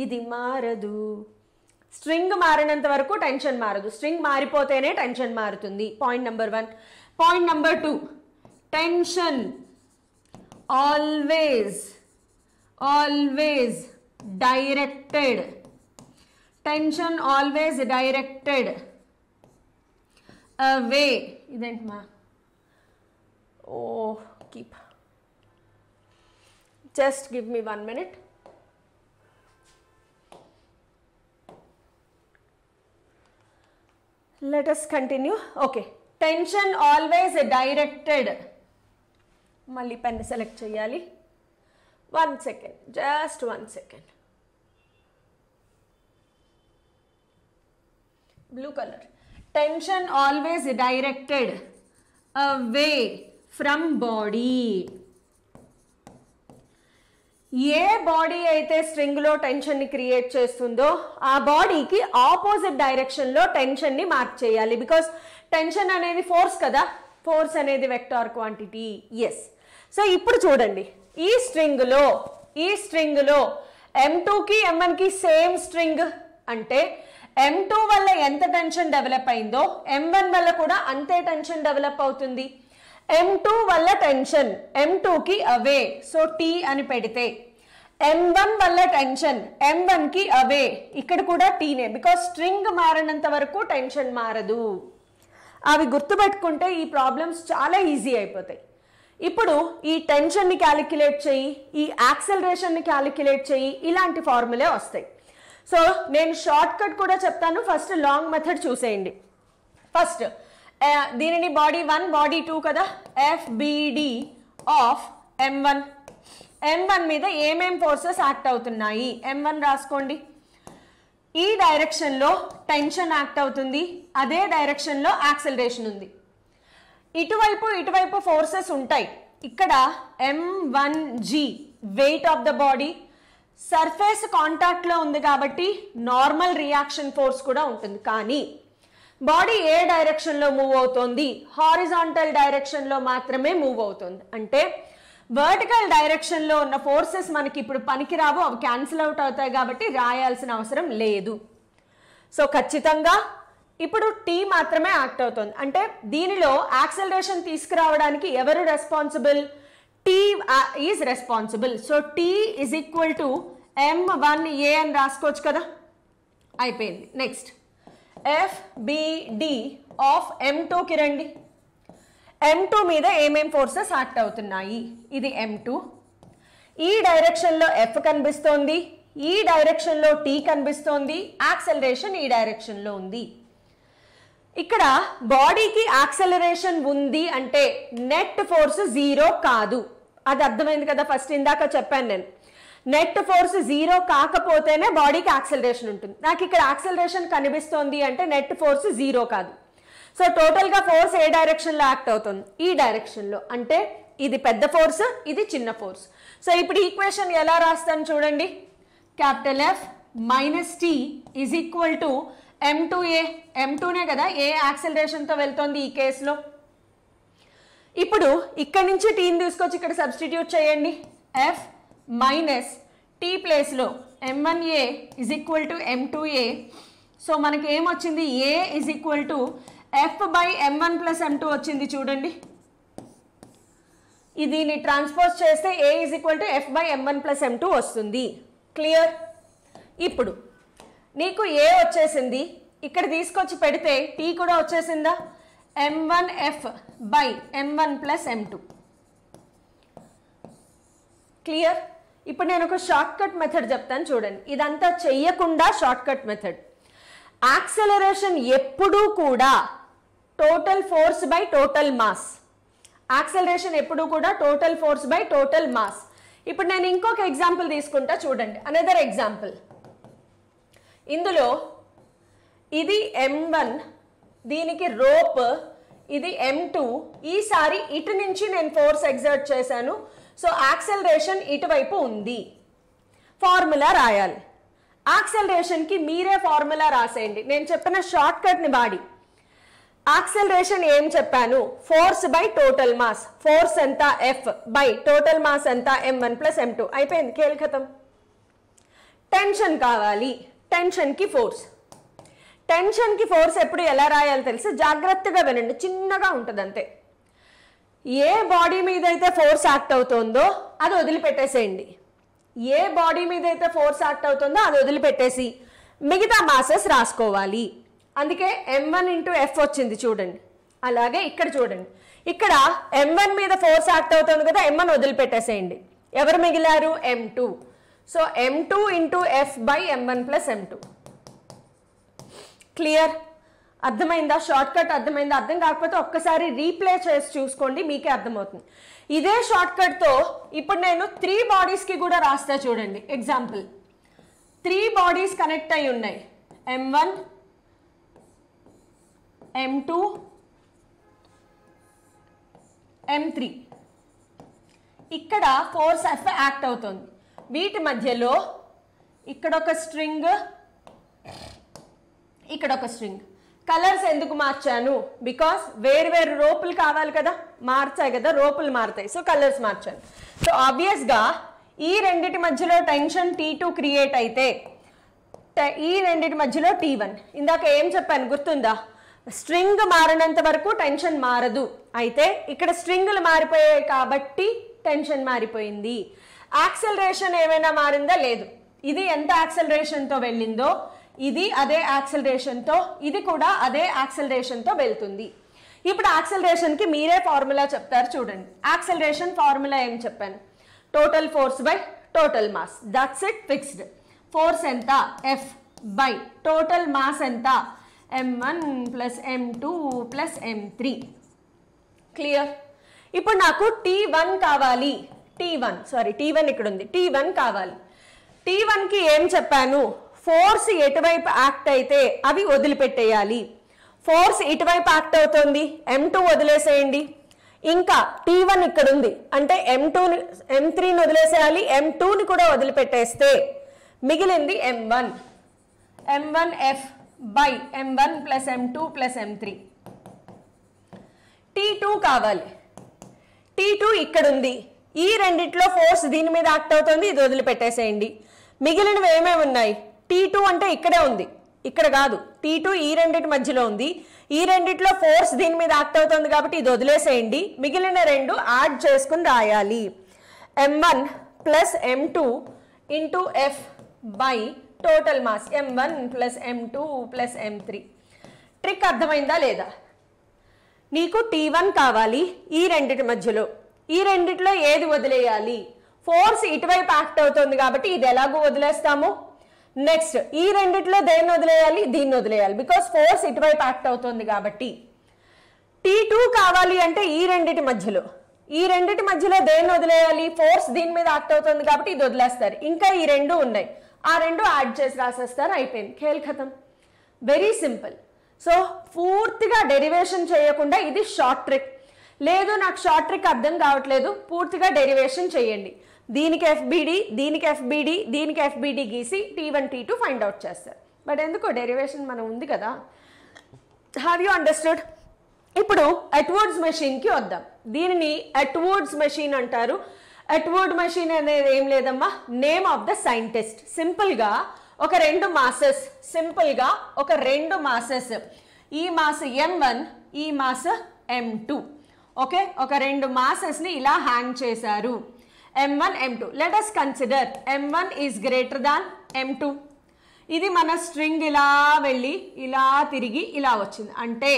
ఇది మారదు. స్ట్రింగ్ మారినంత వరకు టెన్షన్ మారదు, స్ట్రింగ్ మారిపోతేనే టెన్షన్ మారుతుంది. Point number 1. Point number 2, tension always directed. Tension always directed away. ఇదేంటి మా? Keep, just give me 1 minute. Let us continue. Okay, tension always directed. మళ్ళీ పెన్ సెలెక్ట్ చేయాలి. 1 second, just 1 second. Blue color. Tension always directed away from body. A body అయితే స్ట్రింగ్లో టెన్షన్ని create చేస్తుందో ఆ బాడీకి opposite డైరెక్షన్లో టెన్షన్ని mark చేయాలి. బికాస్ టెన్షన్ అనేది force కదా, ఫోర్స్ అనేది వెక్టార్ క్వాంటిటీ. ఎస్. సో ఇప్పుడు చూడండి, ఈ స్ట్రింగ్లో M2కి M1కి సేమ్ స్ట్రింగ్ అంటే M2 వల్ల ఎంత టెన్షన్ డెవలప్ అయిందో M1 వల్ల కూడా అంతే టెన్షన్ డెవలప్ అవుతుంది. M2 వల్ల టెన్షన్ M2కి అవే, సో T అని పెడితే M1 వల్ల టెన్షన్ M1కి అవే, ఇక్కడ కూడా Tనే. బికాస్ స్ట్రింగ్ మారినంత వరకు టెన్షన్ మారదు. అవి గుర్తుపెట్టుకుంటే ఈ ప్రాబ్లమ్స్ చాలా ఈజీ అయిపోతాయి. ఇప్పుడు ఈ టెన్షన్ని క్యాలిక్యులేట్ చేయి, ఈ యాక్సెలరేషన్ని క్యాలిక్యులేట్ చేయి, ఇలాంటి ఫార్ములే వస్తాయి. సో నేను షార్ట్ కట్ కూడా చెప్తాను, ఫస్ట్ లాంగ్ మెథడ్ చూసేయండి. ఫస్ట్ దీనిని బాడీ 1 బాడీ 2 కదా, FBD ఆఫ్ M1 మీద ఏమేం ఫోర్సెస్ యాక్ట్ అవుతున్నాయి M1 రాసుకోండి. ఈ డైరెక్షన్లో టెన్షన్ యాక్ట్ అవుతుంది, అదే డైరెక్షన్లో యాక్సెలరేషన్ ఉంది. ఇటువైపు ఫోర్సెస్ ఉంటాయి. ఇక్కడ M1G weight of the body, surface కాంటాక్ట్లో ఉంది కాబట్టి నార్మల్ రియాక్షన్ ఫోర్స్ కూడా ఉంటుంది. కానీ బాడీ ఏ డైరెక్షన్లో మూవ్ అవుతుంది? హారిజాంటల్ డైరెక్షన్లో మాత్రమే మూవ్ అవుతుంది. అంటే వర్టికల్ డైరెక్షన్లో ఉన్న ఫోర్సెస్ మనకి ఇప్పుడు పనికిరావు, అవి క్యాన్సిల్ అవుట్ అవుతాయి కాబట్టి రాయాల్సిన అవసరం లేదు. సో ఖచ్చితంగా ఇప్పుడు టీ మాత్రమే యాక్ట్ అవుతుంది. అంటే దీనిలో యాక్సలరేషన్ తీసుకురావడానికి ఎవరు responsible? T is responsible. So T is equal to m1a అని రాసుకోవచ్చు కదా, అయిపోయింది. నెక్స్ట్ FBD ఆఫ్ m2కి రండి. m2 మీద ఏమేం ఫోర్సెస్ యాక్ట్ అవుతున్నాయి? ఇది m2, ఈ డైరెక్షన్లో F కనిపిస్తోంది, ఈ డైరెక్షన్లో T కనిపిస్తోంది, యాక్సలరేషన్ ఈ డైరెక్షన్లో ఉంది. ఇక్కడ బాడీకి యాక్సలరేషన్ ఉంది అంటే నెట్ ఫోర్స్ 0 కాదు. అది అర్థమైంది కదా, ఫస్ట్ ఇందాక చెప్పాను నేను. నెట్ ఫోర్స్ 0 కాకపోతేనే బాడీకి యాక్సలరేషన్ ఉంటుంది. నాకు ఇక్కడ యాక్సలరేషన్ కనిపిస్తోంది అంటే నెట్ ఫోర్స్ 0 కాదు. సో టోటల్గా ఫోర్స్ ఏ డైరెక్షన్లో యాక్ట్ అవుతుంది? ఈ డైరెక్షన్లో. అంటే ఇది పెద్ద ఫోర్స్, ఇది చిన్న ఫోర్స్. సో ఇప్పుడు ఈక్వేషన్ ఎలా రాస్తాను చూడండి. Capital F minus T is equal to m2a. m2నే కదా ఏ యాక్సలరేషన్తో వెళ్తోంది ఈ కేసులో. ఇప్పుడు ఇక్కడ నుంచి టీని తీసుకొచ్చి ఇక్కడ సబ్స్టిట్యూట్ చేయండి. F మైనస్ T ప్లేస్లో m1a is equal to m2a. So మనకి ఏమొచ్చింది? a is equal to F by m1 plus m2 వచ్చింది చూడండి. దీన్ని ట్రాన్స్పోజ్ చేస్తే a is equal to F by m1 plus m2 వస్తుంది. క్లియర్? ఇప్పుడు నీకు a వచ్చేసింది, ఇక్కడ తీసుకొచ్చి పెడితే t కూడా వచ్చేసిందా? m1f by m1 plus m2. Clear? ఇప్పుడు నేను ఒక షార్ట్ కట్ మెథడ్ చెప్తాను చూడండి. ఇదంతా చెయ్యకుండా షార్ట్ కట్ మెథడ్. యాక్సలరేషన్ ఎప్పుడూ కూడా total force by total mass. Acceleration ఎప్పుడూ కూడా total force by total mass. ఇప్పుడు నేను ఇంకొక ఎగ్జాంపుల్ తీసుకుంటా చూడండి. Another example. ఇందులో ఇది m1, దీనికి రోప్, ఇది m2. ఈసారి ఇటు నుంచి నేను ఫోర్స్ ఎగ్జర్ట్ చేశాను. సో యాక్సలరేషన్ ఇటువైపు ఉంది. ఫార్ములా రాయాలి. యాక్సలరేషన్కి మీరే ఫార్ములా రాసేయండి. నేను చెప్పిన షార్ట్ కట్ని వాడి. యాక్సలరేషన్ ఏం చెప్పాను? Force by total mass. Force ఎంత? F బై టోటల్ మాస్ ఎంత? m1 plus m2. అయిపోయింది, ఖేల్ ఖతం. టెన్షన్ కావాలి. టెన్షన్కి ఫోర్స్. టెన్షన్కి ఫోర్స్ ఎప్పుడు ఎలా రాయాలో తెలుసు? జాగ్రత్తగా వినండి, చిన్నగా ఉంటుంది అంతే. ఏ బాడీ మీద అయితే ఫోర్స్ యాక్ట్ అవుతుందో అది వదిలిపెట్టేసేయండి. ఏ బాడీ మీద అయితే ఫోర్స్ యాక్ట్ అవుతుందో అది వదిలిపెట్టేసి మిగతా మాసెస్ రాసుకోవాలి. అందుకే m1 ఇంటూ F వచ్చింది చూడండి. అలాగే ఇక్కడ చూడండి, ఇక్కడ m1 మీద ఫోర్స్ యాక్ట్ అవుతుంది కదా, m1 వదిలిపెట్టేసేయండి. ఎవరు మిగిలారు? m2. So m2 into F by m1 plus m2. Clear? అర్థమైందా? షార్ట్ కట్ అర్థమైందా? అర్థం కాకపోతే ఒక్కసారి రీప్లే చేసి చూసుకోండి, మీకే అర్థమవుతుంది. ఇదే షార్ట్ కట్తో ఇప్పుడు నేను 3 బాడీస్కి కూడా రాస్తా చూడండి. ఎగ్జాంపుల్, 3 బాడీస్ కనెక్ట్ అయి ఉన్నాయి. m1, m2, m3. ఇక్కడ ఫోర్స్ F యాక్ట్ అవుతుంది. వీటి మధ్యలో ఇక్కడ ఒక స్ట్రింగ్, ఇక్కడ ఒక స్ట్రింగ్. కలర్స్ ఎందుకు మార్చాను? బికాస్ వేరు రోపులు కావాలి కదా, మార్చాయి కదా, రోపులు మారుతాయి. సో కలర్స్ మార్చాను. సో ఆబ్వియస్గా ఈ రెండిటి మధ్యలో టెన్షన్ T2 క్రియేట్ అయితే ఈ రెండిటి మధ్యలో T1. ఇందాక ఏం చెప్పాను గుర్తుందా? స్ట్రింగ్ మారినంత వరకు టెన్షన్ మారదు. అయితే ఇక్కడ స్ట్రింగులు మారిపోయాయి కాబట్టి టెన్షన్ మారిపోయింది. యాక్సలరేషన్ ఏమైనా మారిందా? లేదు. ఇది ఎంత యాక్సలరేషన్తో వెళ్ళిందో ఇది అదే యాక్సలరేషన్తో, ఇది కూడా అదే యాక్సలరేషన్తో వెళ్తుంది. ఇప్పుడు యాక్సలరేషన్కి మీరే ఫార్ములా చెప్తారు చూడండి. యాక్సలరేషన్ ఫార్ములా ఏం చెప్పాను? Total force by total mass. That's it, fixed. Force ఎంత? F బై టోటల్ మాస్ ఎంత? m1 plus m2 plus m3. Clear? ఇప్పుడు నాకు T1 కావాలి. T1 ఇక్కడ ఉంది. T1 కావాలి. T1కి ఏం చెప్పాను? ఫోర్స్ ఎటువైపు యాక్ట్ అయితే అవి వదిలిపెట్టేయాలి. ఫోర్స్ ఇటువైపు యాక్ట్ అవుతుంది, m2 వదిలేసేయండి. ఇంకా T1 ఇక్కడ ఉంది అంటే m3ని వదిలేసేయాలి, m2ని కూడా వదిలిపెట్టేస్తే మిగిలింది m1f by m1 plus m2 plus m3. T2 కావాలి. T2 ఇక్కడ ఉంది. ఈ రెండిట్లో ఫోర్స్ దీని మీద యాక్ట్ అవుతుంది, ఇది వదిలిపెట్టేసేయండి. మిగిలినవి ఏమేమి ఉన్నాయి? T2 అంటే ఇక్కడే ఉంది, ఇక్కడ కాదు, T2 ఈ రెండిటి మధ్యలో ఉంది. ఈ రెండిట్లో ఫోర్స్ దీని మీద యాక్ట్ అవుతుంది కాబట్టి ఇది వదిలేసేయండి. మిగిలిన రెండు యాడ్ చేసుకుని రాయాలి. m1 plus m2 into F by total mass m1 plus m2 plus m3. Trick అర్థమైందా లేదా? నీకు T1 కావాలి ఈ రెండిటి మధ్యలో. ఈ రెండిట్లో ఏది వదిలేయాలి? ఫోర్స్ ఇటువైపు యాక్ట్ అవుతుంది కాబట్టి ఇది ఎలాగో వదిలేస్తాము. నెక్స్ట్ ఈ రెండిట్లో దేన్ని వదిలేయాలి? దీన్ని వదిలేయాలి, బికాస్ ఫోర్స్ ఇటువైపు యాక్ట్ అవుతుంది కాబట్టి. T2 కావాలి అంటే ఈ రెండిటి మధ్యలో. ఈ రెండిటి మధ్యలో దేన్ని వదిలేయాలి? ఫోర్స్ దీని మీద యాక్ట్ అవుతుంది కాబట్టి ఇది వదిలేస్తారు. ఇంకా ఈ రెండు ఉన్నాయి, ఆ రెండు యాడ్ చేసి రాసేస్తారు, అయిపోయింది, ఖేల్ ఖతం. Very simple. సో పూర్తిగా డెరివేషన్ చేయకుండా ఇది షార్ట్ ట్రిక్. లేదు నాకు షార్ట్ ట్రిక్ అర్థం కావట్లేదు, పూర్తిగా డెరివేషన్ చేయండి. దీనికి FBD, దీనికి FBD, దీనికి FBD గీసి T1 T2 ఫైండ్ అవుట్ చేస్తారు. బట్ ఎందుకో డెరివేషన్ మనం ఉంది కదా. Have you understood? ఇప్పుడు అట్వుడ్స్ మెషిన్కి వద్దాం. దీనిని అట్వుడ్స్ మెషిన్ అంటారు. అట్వుడ్ మెషిన్ అనేది ఏం లేదమ్మా, నేమ్ ఆఫ్ ద సైంటిస్ట్. సింపుల్గా ఒక రెండు మాసెస్, ఈ మాస్ m1, ఈ మాస్ m2. ఓకే, ఒక రెండు మాసెస్ని ఇలా హ్యాంగ్ చేశారు, m1 m2. Let us consider m1 is greater than m2. ఇది మన స్ట్రింగ్ ఇలా వెళ్ళి ఇలా తిరిగి ఇలా వచ్చింది అంటే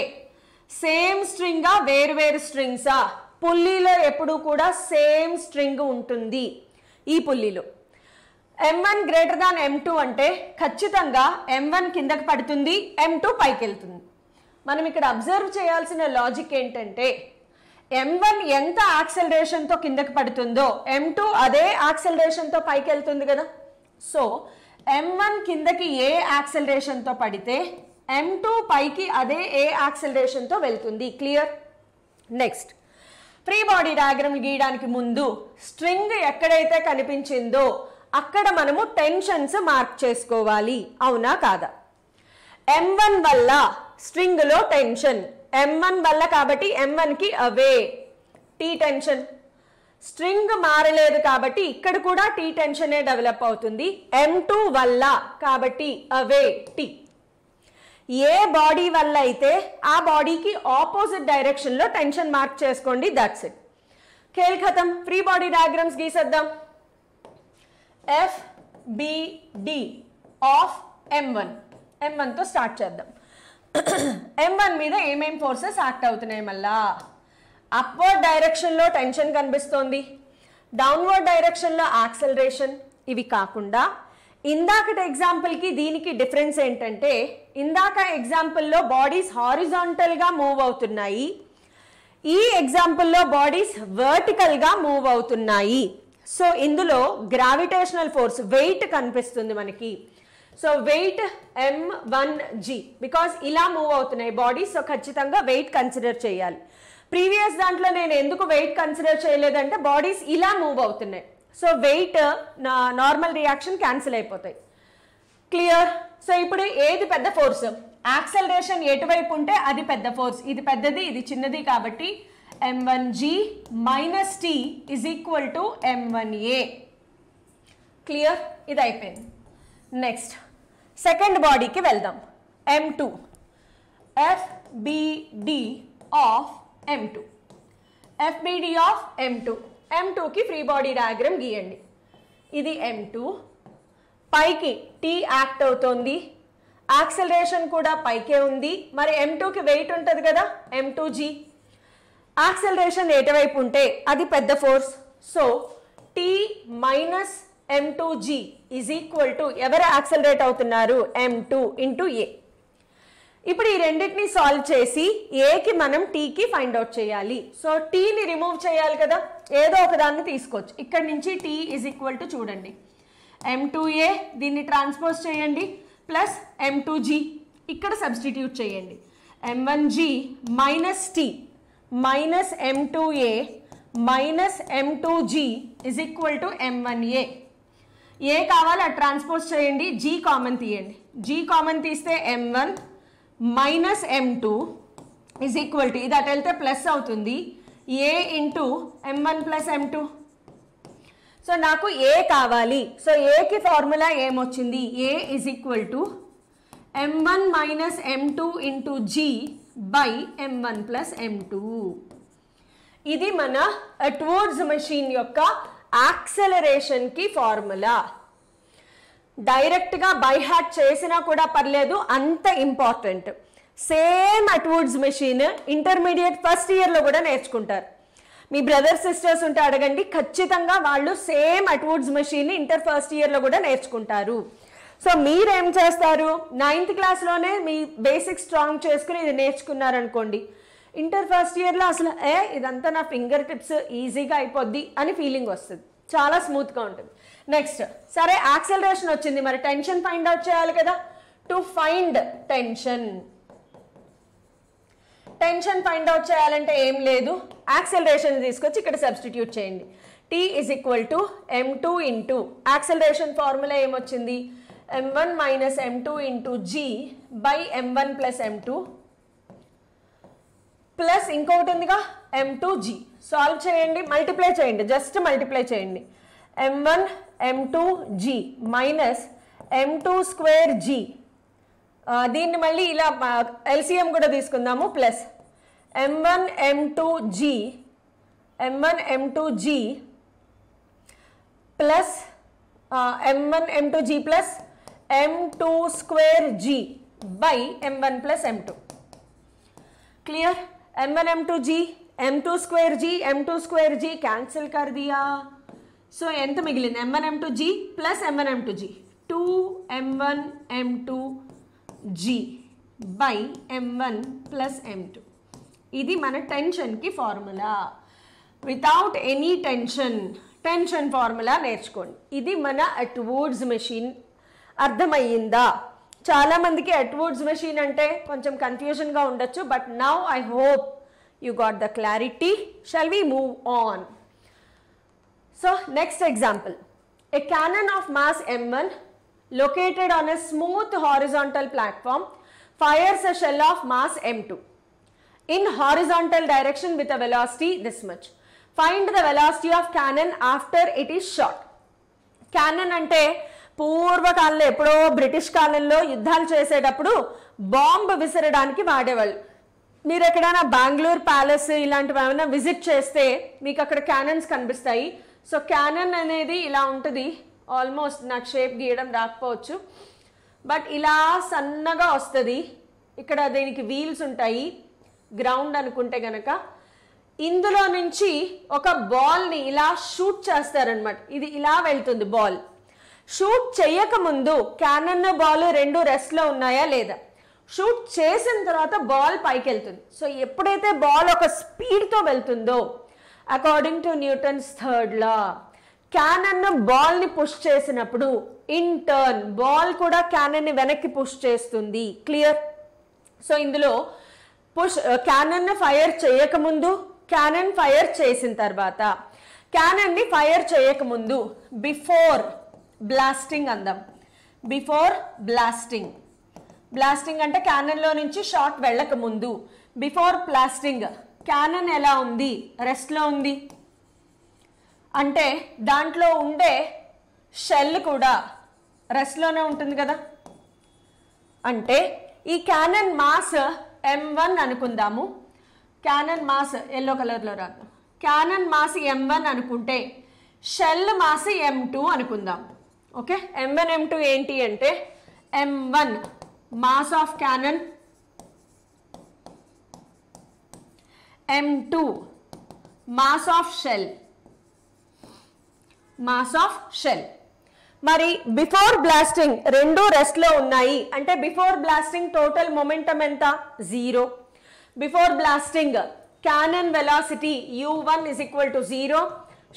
సేమ్ స్ట్రింగా వేరు స్ట్రింగ్సా? పుల్లీలో ఎప్పుడు కూడా సేమ్ స్ట్రింగ్ ఉంటుంది. ఈ పుల్లీలో m1 గ్రేటర్ దాన్ m2 అంటే ఖచ్చితంగా m1 కిందకి పడుతుంది, m2 పైకి వెళ్తుంది. మనం ఇక్కడ అబ్జర్వ్ చేయాల్సిన లాజిక్ ఏంటంటే m1 ఎంత యాక్సెలరేషన్తో కిందకి పడుతుందో m2 అదే యాక్సెలరేషన్తో పైకి వెళ్తుంది కదా. సో m1 కిందకి ఏ యాక్సెలరేషన్తో పడితే m2 పైకి అదే ఏ యాక్సెలరేషన్తో వెళ్తుంది. Clear? Next, free body diagram గీయడానికి ముందు స్ట్రింగ్ ఎక్కడైతే కనిపించిందో అక్కడ మనము టెన్షన్స్ మార్క్ చేసుకోవాలి, అవునా కాదా? m1 వల్ల స్ట్రింగ్లో టెన్షన్, m1 వల్ల కాబట్టి m1కి అవే T టెన్షన్. స్ట్రింగ్ మారలేదు కాబట్టి ఇక్కడ కూడా T టెన్షనే డెవలప్ అవుతుంది. m2 వల్ల కాబట్టి అవే T. ఏ బాడీ వల్ల అయితే ఆ బాడీకి ఆపోజిట్ డైరెక్షన్లో టెన్షన్ మార్క్ చేసుకోండి, దట్స్ ఇట్. ఖేల్ ఖతం. ఫ్రీ బాడీ డయాగ్రామ్స్ గీసేద్దాం. FBD ఆఫ్ m1తో స్టార్ట్ చేద్దాం. m1 మీద ఏమేం ఫోర్సెస్ యాక్ట్ అవుతున్నాయి? మళ్ళా అప్వర్డ్ డైరెక్షన్లో టెన్షన్ కనిపిస్తోంది, డౌన్వర్డ్ డైరెక్షన్లో యాక్సెలరేషన్. ఇవి కాకుండా ఇందాకటి ఎగ్జాంపుల్కి దీనికి డిఫరెన్స్ ఏంటంటే ఇందాక ఎగ్జాంపుల్లో బాడీస్ హారిజాంటల్గా మూవ్ అవుతున్నాయి, ఈ ఎగ్జాంపుల్లో బాడీస్ వర్టికల్గా మూవ్ అవుతున్నాయి. సో ఇందులో గ్రావిటేషనల్ ఫోర్స్ వెయిట్ కనిపిస్తుంది మనకి. సో వెయిట్ m1g, బికాస్ ఇలా మూవ్ అవుతున్నాయి బాడీస్, సో ఖచ్చితంగా వెయిట్ కన్సిడర్ చేయాలి. ప్రీవియస్ దాంట్లో నేను ఎందుకు వెయిట్ కన్సిడర్ చేయలేదంటే బాడీస్ ఇలా మూవ్ అవుతున్నాయి, so wait normal reaction cancel అయిపోతాయి. క్లియర్? సో ఇప్పుడు ఏది పెద్ద ఫోర్స్? యాక్సెలరేషన్ ఎటువైపు ఉంటే అది పెద్ద ఫోర్స్. ఇది పెద్దది, ఇది చిన్నది కాబట్టి m1g minus t is equal to m1a. Clear? ఇది అయిపోయింది. నెక్స్ట్ సెకండ్ బాడీకి వెళ్దాం. m2, FBD of m2. FBD of m2. m2కి ఫ్రీ బాడీ డయాగ్రామ్ గీయండి. ఇది m2, పైకి T యాక్ట్ అవుతోంది, యాక్సెలరేషన్ కూడా పైకే ఉంది. మరి m2కి వెయిట్ ఉంటుంది కదా, m2g. యాక్సెలరేషన్ ఎటువైపు ఉంటే అది పెద్ద force. So T minus m2g is equal to ఎవరు యాక్సెలరేట్ అవుతున్నారు? m2 into a. ఇప్పుడు ఈ రెండింటిని సాల్వ్ చేసి ఏకి మనం టీకి ఫైండ్ అవుట్ చేయాలి. సో టీని రిమూవ్ చేయాలి కదా, ఏదో ఒక దాన్ని తీసుకోవచ్చు. ఇక్కడ నుంచి టీ ఈజ్ ఈక్వల్ టు చూడండి m2a, దీన్ని ట్రాన్స్పోజ్ చేయండి, ప్లస్ m2g ఇక్కడ సబ్స్టిట్యూట్ చేయండి. m1g minus T minus m2a minus m2g is equal to m1a. A కావాలి అది ట్రాన్స్పోజ్ చేయండి, g కామన్ తీయండి. g కామన్ తీస్తే m1 minus m2 is equal to, ఇది అటు వెళ్తే ప్లస్ అవుతుంది, a into m1 plus m2. So నాకు a కావాలి. సో ఏకి ఫార్ములా ఏమొచ్చింది? a is equal to m1 minus m2 into g by m1 plus m2. ఇది మన అట్వర్డ్స్ మెషిన్ యొక్క యాక్సెలరేషన్ కి ఫార్ములా. డైరెక్ట్గా బై హార్ట్ చేసినా కూడా పర్లేదు, అంత important. Same Atwood's machine intermediate first ఇయర్లో కూడా నేర్చుకుంటారు. మీ బ్రదర్స్ సిస్టర్స్ ఉంటే అడగండి, ఖచ్చితంగా వాళ్ళు same Atwood's machine inter first ఇయర్లో కూడా నేర్చుకుంటారు. సో మీరేం చేస్తారు, 9th క్లాస్లోనే మీ బేసిక్ స్ట్రాంగ్ చేసుకుని ఇది నేర్చుకున్నారనుకోండి, ఇంటర్ ఫస్ట్ ఇయర్లో అసలు ఇదంతా నా ఫింగర్ టిప్స్ ఈజీగా అయిపోద్ది అని ఫీలింగ్ వస్తుంది, చాలా స్మూత్గా ఉంటుంది. నెక్స్ట్, సరే యాక్సెలరేషన్ వచ్చింది, మరి టెన్షన్ ఫైండ్ అవుట్ చేయాలి కదా. To find tension find out చేయాలంటే ఏం లేదు, యాక్సెలరేషన్ తీసుకొచ్చి ఇక్కడ సబ్స్టిట్యూట్ చేయండి. T is equal to m2 into acceleration formula ఏమొచ్చింది, m1 minus m2 into g by m1 plus m2 plus ఇంకొకటి ఉందిగా m2g. సాల్వ్ చేయండి, మల్టిప్లై చేయండి, జస్ట్ మల్టిప్లై చేయండి. m1 m2g minus m2 square g, దీన్ని మళ్ళీ ఇలా ఎల్సిఎం కూడా తీసుకుందాము, plus m1 m2g plus m1 m2g plus m2 square g by m1 plus m2. Clear, m1 m2g m2 square g cancel कर दिया. सो ఎంత మిగిలింది, m1 m2g plus m1 m2g 2 m1 m2g by m1 plus m2. ఇది మన tension కి formula. Without any tension formula నేర్చుకోండి. ఇది మన అట్వర్డ్స్ మెషిన్. అర్థమయ్యిందా? చాలా మందికి అట్వర్డ్స్ మెషిన్ అంటే కొంచెం కన్ఫ్యూజన్గా ఉండొచ్చు, but now I hope you got the clarity. Shall we move on? So next example, a cannon of mass m1 located on a smooth horizontal platform fires a shell of mass m2 in horizontal direction with a velocity this much. Find the velocity of cannon after it is shot. Cannon అంటే పూర్వకాలంలో ఎప్పుడో British కాలంలో యుద్ధాలు చేసేటప్పుడు bomb విసరడానికి వాడేవాళ్ళు. మీరు ఎక్కడైనా Bengaluru palace ఇలాంటివి ఏమైనా విజిట్ చేస్తే మీకు అక్కడ క్యానన్స్ కనిపిస్తాయి. సో క్యానన్ అనేది ఇలా ఉంటుంది, ఆల్మోస్ట్ నాకు షేప్ గీయడం రాకపోవచ్చు, బట్ ఇలా సన్నగా వస్తుంది. ఇక్కడ దీనికి వీల్స్ ఉంటాయి, గ్రౌండ్ అనుకుంటే గనక. ఇందులో నుంచి ఒక బాల్ని ఇలా షూట్ చేస్తారనమాట. ఇది ఇలా వెళ్తుంది బాల్. షూట్ చేయకముందు క్యానన్ బాల్ రెండు రెస్ట్లో ఉన్నాయా లేదా, షూట్ చేసిన తర్వాత బాల్ పైకి వెళ్తుంది. సో ఎప్పుడైతే బాల్ ఒక స్పీడ్తో వెళ్తుందో, according to Newton's third law, cannon బాల్ని పుష్ చేసినప్పుడు ఇన్ టర్న్ బాల్ కూడా క్యానన్ని వెనక్కి పుష్ చేస్తుంది. క్లియర్? సో ఇందులో పుష్ క్యానన్ ఫైర్ చేయకముందు, క్యానన్ ఫైర్ చేసిన తర్వాత, క్యానన్ని ఫైర్ చేయకముందు బిఫోర్ బ్లాస్టింగ్ అందాం. బిఫోర్ బ్లాస్టింగ్ అంటే క్యానన్లో నుంచి షాట్ వెళ్ళక ముందు. బిఫోర్ బ్లాస్టింగ్ క్యానన్ ఎలా ఉంది, రెస్ట్లో ఉంది. అంటే దాంట్లో ఉండే షెల్ కూడా రెస్ట్లోనే ఉంటుంది కదా. అంటే ఈ క్యానన్ మాస్ m1 అనుకుందాము. క్యానన్ మాస్ ఎల్లో కలర్లో రాద్దాం. క్యానన్ మాస్ m1 అనుకుంటే షెల్ మాస్ m2 అనుకుందాం. ఓకే, m1 m2 ఏంటి అంటే m1 mass of cannon, m2 mass of shell. మరి బిఫోర్ బ్లాస్టింగ్ రెండు రెస్ట్లో ఉన్నాయి అంటే బిఫోర్ బ్లాస్టింగ్ టోటల్ మొమెంటం ఎంత, 0. Before blasting cannon velocity u1 is equal to 0,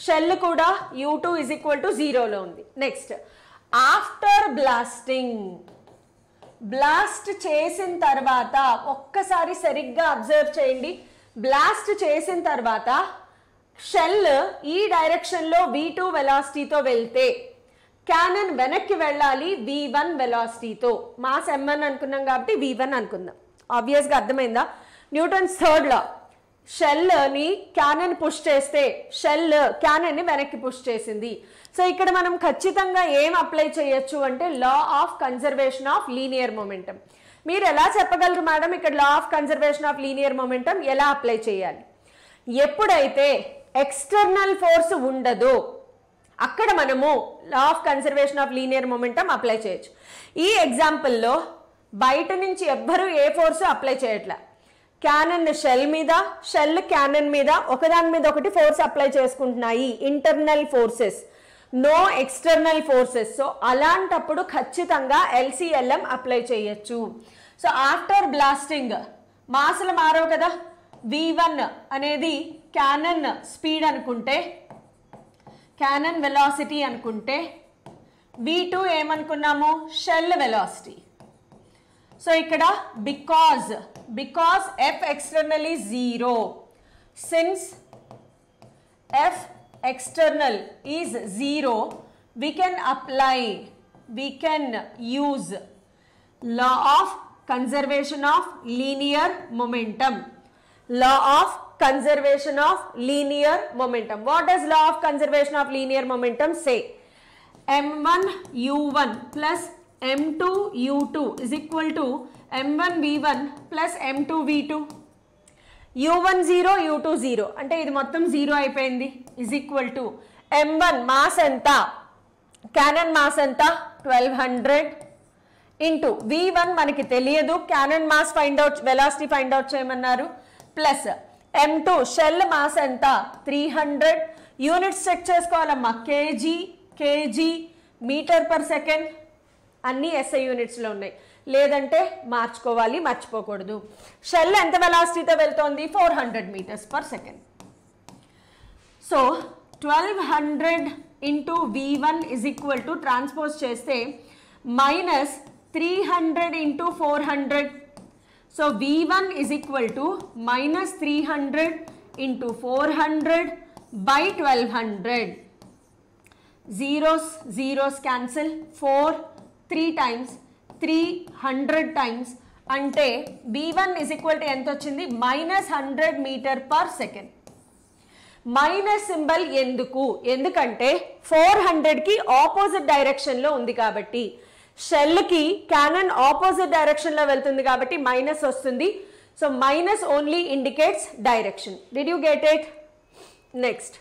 shell కూడా u2 is equal to 0లో ఉంది. నెక్స్ట్, ఆఫ్టర్ బ్లాస్ట్ చేసిన తర్వాత ఒక్కసారి సరిగ్గా అబ్జర్వ్ చేయండి. బ్లాస్ట్ చేసిన తర్వాత షెల్ ఈ డైరెక్షన్లో v2 వెలాసిటీతో వెళ్తే క్యానన్ వెనక్కి వెళ్ళాలి v1 వెలాసిటీతో. మాస్ m1 అనుకున్నాం కాబట్టి v1 అనుకుందాం. ఆబ్వియస్గా అర్థమైందా? న్యూటన్స్ థర్డ్ లా, షెల్ని క్యానన్ పుష్ చేస్తే షెల్ క్యానన్ని వెనక్కి పుష్ చేసింది. సో ఇక్కడ మనం ఖచ్చితంగా ఏం అప్లై చేయొచ్చు అంటే law of conservation of linear momentum. మీరు ఎలా చెప్పగలరు మేడం ఇక్కడ law of conservation of linear momentum ఎలా అప్లై చేయాలి? ఎప్పుడైతే ఎక్స్టర్నల్ ఫోర్స్ ఉండదో అక్కడ మనము law of conservation of linear momentum apply చేయొచ్చు. ఈ ఎగ్జాంపుల్లో బయట నుంచి ఎవ్వరూ ఏ ఫోర్స్ అప్లై చేయట్లే. క్యానన్ షెల్ మీద, షెల్ క్యానన్ మీద ఒకదాని మీద ఒకటి ఫోర్స్ అప్లై చేసుకుంటున్నాయి, internal forces, no external forces. So అలాంటప్పుడు ఖచ్చితంగా LCLM అప్లై చేయొచ్చు. సో ఆఫ్టర్ బ్లాస్టింగ్ మాసులు మారవు కదా, V1 అనేది క్యానన్ స్పీడ్ అనుకుంటే, క్యానన్ వెలాసిటీ అనుకుంటే, V2 ఏమనుకున్నాము షెల్ వెలాసిటీ. సో ఇక్కడ because F external is 0, since F external is 0, we can use law of conservation of linear momentum. Law of conservation of linear momentum. What does law of conservation of linear momentum say? M1 U1 plus M2 U2 is equal to M1 V1 plus M2 V2. U1 0 U2 0 అంటే ఇది మొత్తం 0 అయిపోయింది, is equal to M1 mass ఎంత, cannon mass ఎంత 1200 into V1 మనకి తెలియదు, cannon mass find out, velocity find out చేయమన్నారు, plus M2 shell mass ఎంత 300. యూనిట్స్ చెక్ చేసుకోవాలమ్మా, కేజీ మీటర్ పర్ సెకండ్ అన్నీ SI యూనిట్స్లో ఉన్నాయి, లేదంటే మార్చుకోవాలి, మర్చిపోకూడదు. షెల్ ఎంత వెలాసిటీతో వెళ్తోంది 400 metres per second. So 1200 into V1 is equal to transpose చేస్తే minus 300 into 400. So V1 is equal to minus 300 into 400 by 1200. Zeros cancel. 4 3 times 300 times అంటే V1 is equal to ఎంత వచ్చింది minus 100 meter per second. Minus symbol ఎందుకంటే 400కి opposite డైరెక్షన్లో ఉంది కాబట్టి, షెల్కి canon opposite డైరెక్షన్లో వెళ్తుంది కాబట్టి మైనస్ వస్తుంది. So minus only indicates direction. Did you get it? Next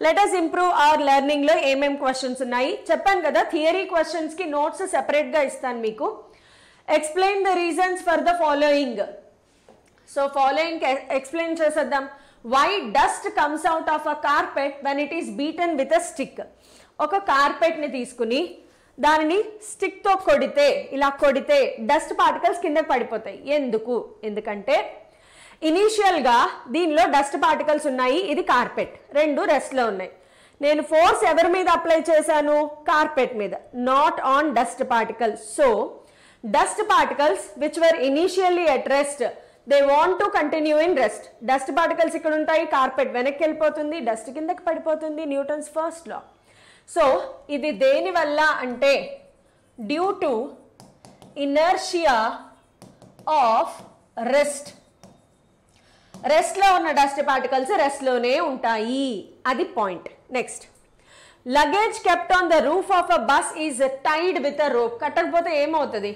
let us improve our లెర్నింగ్లో ఏమేమి క్వశ్చన్స్ ఉన్నాయి చెప్పాను కదా. థియరీ క్వశ్చన్స్కి నోట్స్ సెపరేట్గా ఇస్తాను మీకు. Explain the reasons for the following. So following explain చేసేద్దాం. Why dust comes out of a carpet when it is beaten with a stick. ఒక కార్పెట్ని తీసుకుని దానిని స్టిక్తో కొడితే, ఇలా కొడితే డస్ట్ పార్టికల్స్ కిందకి పడిపోతాయి. ఎందుకంటే ఇనీషియల్గా దీనిలో డస్ట్ పార్టికల్స్ ఉన్నాయి, ఇది కార్పెట్, రెండు రెస్ట్లో ఉన్నాయి. నేను ఫోర్స్ ఎవరి మీద అప్లై చేశాను? కార్పెట్ మీద, not on dust particles. So dust particles which were initially at rest, they want to continue in rest. Dust particles ఇక్కడ ఉంటాయి, కార్పెట్ వెనక్కి వెళ్ళిపోతుంది, డస్ట్ కిందకి పడిపోతుంది, న్యూటన్స్ ఫస్ట్ లా. సో ఇది దేని వల్ల అంటే due to inertia of rest. రెస్ట్లో ఉన్న డస్ట్ పార్టికల్స్ రెస్ట్లోనే ఉంటాయి, అది point. Next, luggage kept on the roof of a bus is tied with a rope. కట్టకపోతే ఏమవుతుంది?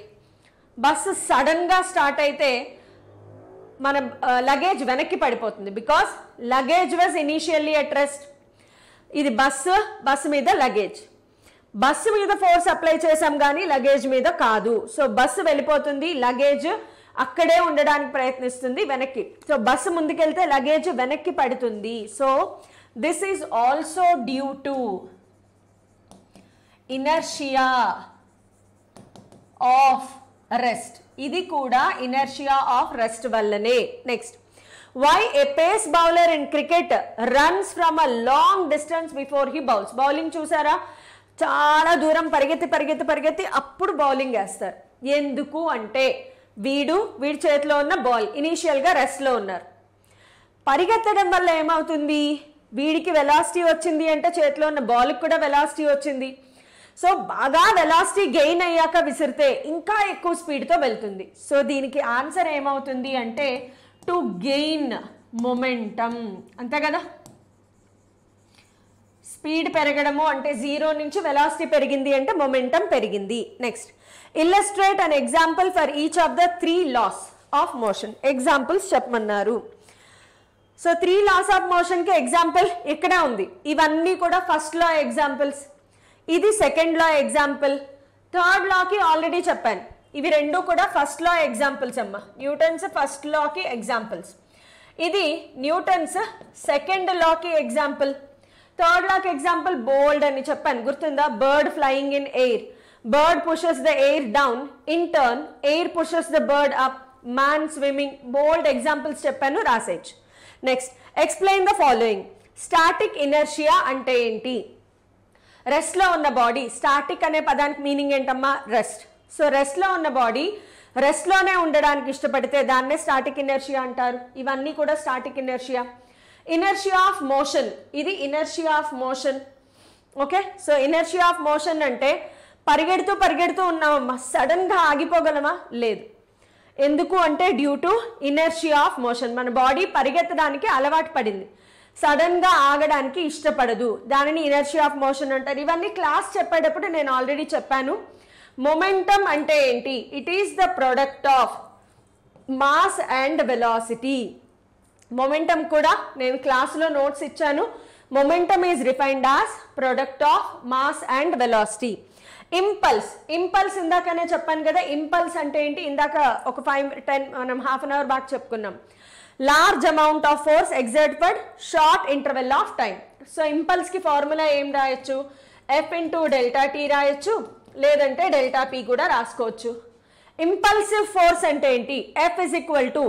బస్సు సడన్గా స్టార్ట్ అయితే మన లగేజ్ వెనక్కి పడిపోతుంది, because luggage was initially at rest. ఇది బస్సు మీద లగేజ్, బస్సు మీద ఫోర్స్ అప్లై చేసాం కానీ లగేజ్ మీద కాదు. సో బస్సు వెళ్ళిపోతుంది, లగేజ్ అక్కడే ఉండడానికి ప్రయత్నిస్తుంది వెనక్కి. సో బస్సు ముందుకెళ్తే లగేజ్ వెనక్కి పడుతుంది. So this is also due to inertia of rest. ఇది కూడా ఇనర్షియా ఆఫ్ రెస్ట్ వల్లనే. Next, why a pace bowler in cricket runs from a long distance before he bowls. Bowling చూసారా, చాలా దూరం పరిగెత్తి అప్పుడు బౌలింగ్ వేస్తారు. ఎందుకు అంటే వీడి చేతిలో ఉన్న బాల్ ఇనీషియల్గా రెస్ట్లో ఉన్నారు. పరిగెత్తడం వల్ల ఏమవుతుంది? వీడికి వెలాసిటీ వచ్చింది అంటే చేతిలో ఉన్న బాల్కి కూడా వెలాసిటీ వచ్చింది. సో బాగా వెలాసిటీ గెయిన్ అయ్యాక విసిరితే ఇంకా ఎక్కువ స్పీడ్తో వెళ్తుంది. సో దీనికి ఆన్సర్ ఏమవుతుంది అంటే టు గెయిన్ మొమెంటం, అంతే కదా. స్పీడ్ పెరగడము అంటే జీరో నుంచి వెలాసిటీ పెరిగింది అంటే మొమెంటం పెరిగింది. Next, illustrate an example for each of the 3 laws of motion. Examples చెప్పమన్నారు. సో 3 laws ఆఫ్ మోషన్కి ఎగ్జాంపుల్ ఇక్కడే ఉంది. ఇవన్నీ కూడా ఫస్ట్ లా ఎగ్జాంపుల్స్, ఇది సెకండ్ లా ఎగ్జాంపుల్, థర్డ్ లాకి ఆల్రెడీ చెప్పాను. ఇవి రెండు కూడా ఫస్ట్ లా ఎగ్జాంపుల్స్ అమ్మ. న్యూటన్స్ ఫస్ట్ లాకి ఎగ్జాంపుల్స్, ఇది న్యూటన్స్ సెకండ్ లాకి ఎగ్జాంపుల్. థర్డ్ లాకి ఎగ్జాంపుల్ బోల్డ్ అని చెప్పాను, గుర్తుందా? Bird flying in air, bird pushes the air down, in turn air pushes the bird up, man swimming. Bold examples చెప్పాను, రాసేయచ్చు. Next, explain the following. Static inertia అంటే ఏంటి? రెస్ట్లో ఉన్న బాడీ, స్టాటిక్ అనే పదానికి మీనింగ్ ఏంటమ్మా? రెస్ట్. సో రెస్ట్లో ఉన్న body రెస్ట్లోనే ఉండడానికి ఇష్టపడితే దాన్నే స్టాటిక్ ఇనర్షియా అంటారు. ఇవన్నీ కూడా static inertia. Inertia of motion, ఇది inertia of motion. Okay, so inertia of motion అంటే పరిగెడుతూ ఉన్నామమ్మా, సడన్గా ఆగిపోగలమా? లేదు. ఎందుకు అంటే due to inertia of motion. మన బాడీ పరిగెత్తడానికి అలవాటు పడింది, సడన్గా ఆగడానికి ఇష్టపడదు, దానిని ఇనర్షియా ఆఫ్ మోషన్ అంటారు. ఇవన్నీ క్లాస్ చెప్పేటప్పుడు నేను ఆల్రెడీ చెప్పాను. మొమెంటం అంటే ఏంటి? It is the product of mass and velocity. Momentum కూడా నేను క్లాస్లో నోట్స్ ఇచ్చాను. Momentum is refined as product of mass and velocity. Impulse, impulse ఇందాకనే చెప్పాను కదా. ఇంపల్స్ అంటే ఏంటి? ఇందాక ఒక 5-10 మనం హాఫ్ అన్ అవర్ బ్యాక్ చెప్పుకున్నాం. Large amount of force exerted short interval of time. So ఇంపల్స్కి ఫార్ములా ఏం రాయొచ్చు? F ఇంటూ డెల్టా టీ రాయొచ్చు, లేదంటే డెల్టా పీ కూడా రాసుకోవచ్చు. ఇంపల్సివ్ ఫోర్స్ అంటే ఏంటి? F is equal to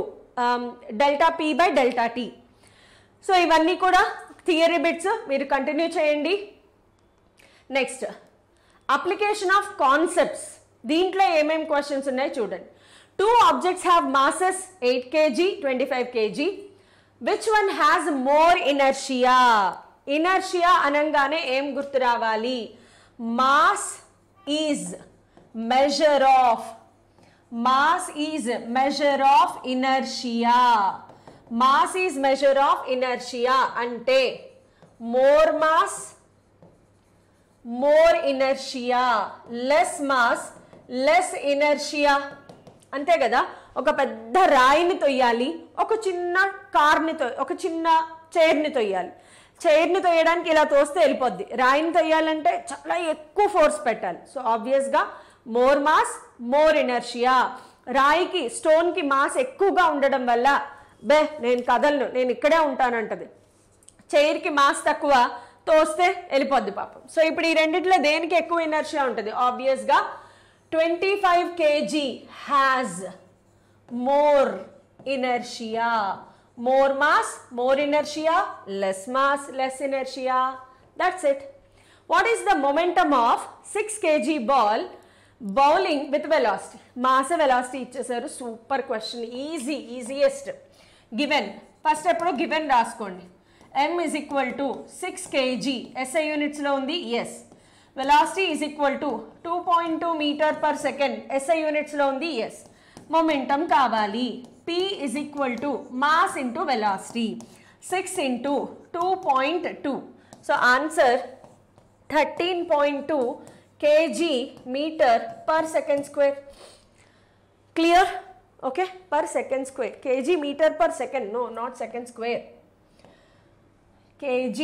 delta P by delta tea. So ఇవన్నీ కూడా థియరీ బిట్స్, మీరు కంటిన్యూ చేయండి. Next, application of concepts. దీంట్లో ఏమేమి క్వశ్చన్స్ ఉన్నాయి చూడండి. 2 objects have masses 8 kg, 25 kg. Which one has more inertia? Inertia అనగానే ఏం గుర్తు రావాలి? Mass is measure of inertia. Mass is measure of inertia అంటే more mass, more inertia, less mass, less inertia. అంతే కదా. ఒక పెద్ద రాయిని తొయ్యాలి, ఒక చిన్న ఒక చిన్న చైర్ని తొయ్యాలి. చైర్ని తొయ్యడానికి ఇలా తోస్తే వెళ్ళిపోద్ది. రాయిని తొయ్యాలంటే చాలా ఎక్కువ ఫోర్స్ పెట్టాలి. సో ఆబ్వియస్గా మోర్ మాస్, మోర్ ఇనర్షియా. రాయికి, స్టోన్కి మాస్ ఎక్కువగా ఉండడం వల్ల నేను కదలను, నేను ఇక్కడే ఉంటానంటది. చైర్కి మాస్ తక్కువ, తోస్తే వెళ్ళిపోద్ది పాపం. సో ఇప్పుడు ఈ రెండిట్లో దేనికి ఎక్కువ ఇనర్షియా ఉంటుంది? ఆబ్వియస్గా 25 kg has more inertia. More mass, more inertia, less mass, less inertia. That's it. What is the momentum of 6 kg ball bowling with velocity? Mass velocity ఇచ్చేసారు. Super question, easiest. Given, first ఎప్పుడు given రాసుకోండి. m is equal to 6 kg, SI యూనిట్స్లో ఉంది. Yes. velocity is equal to 2.2 meter per second, SI units లో ఉంది. yes. momentum కావాలి. P is equal to mass into velocity, 6 into 2.2. so answer 13.2 kg meter per second square. clear? okay, per second square. kg meter per second, no, not second square. kg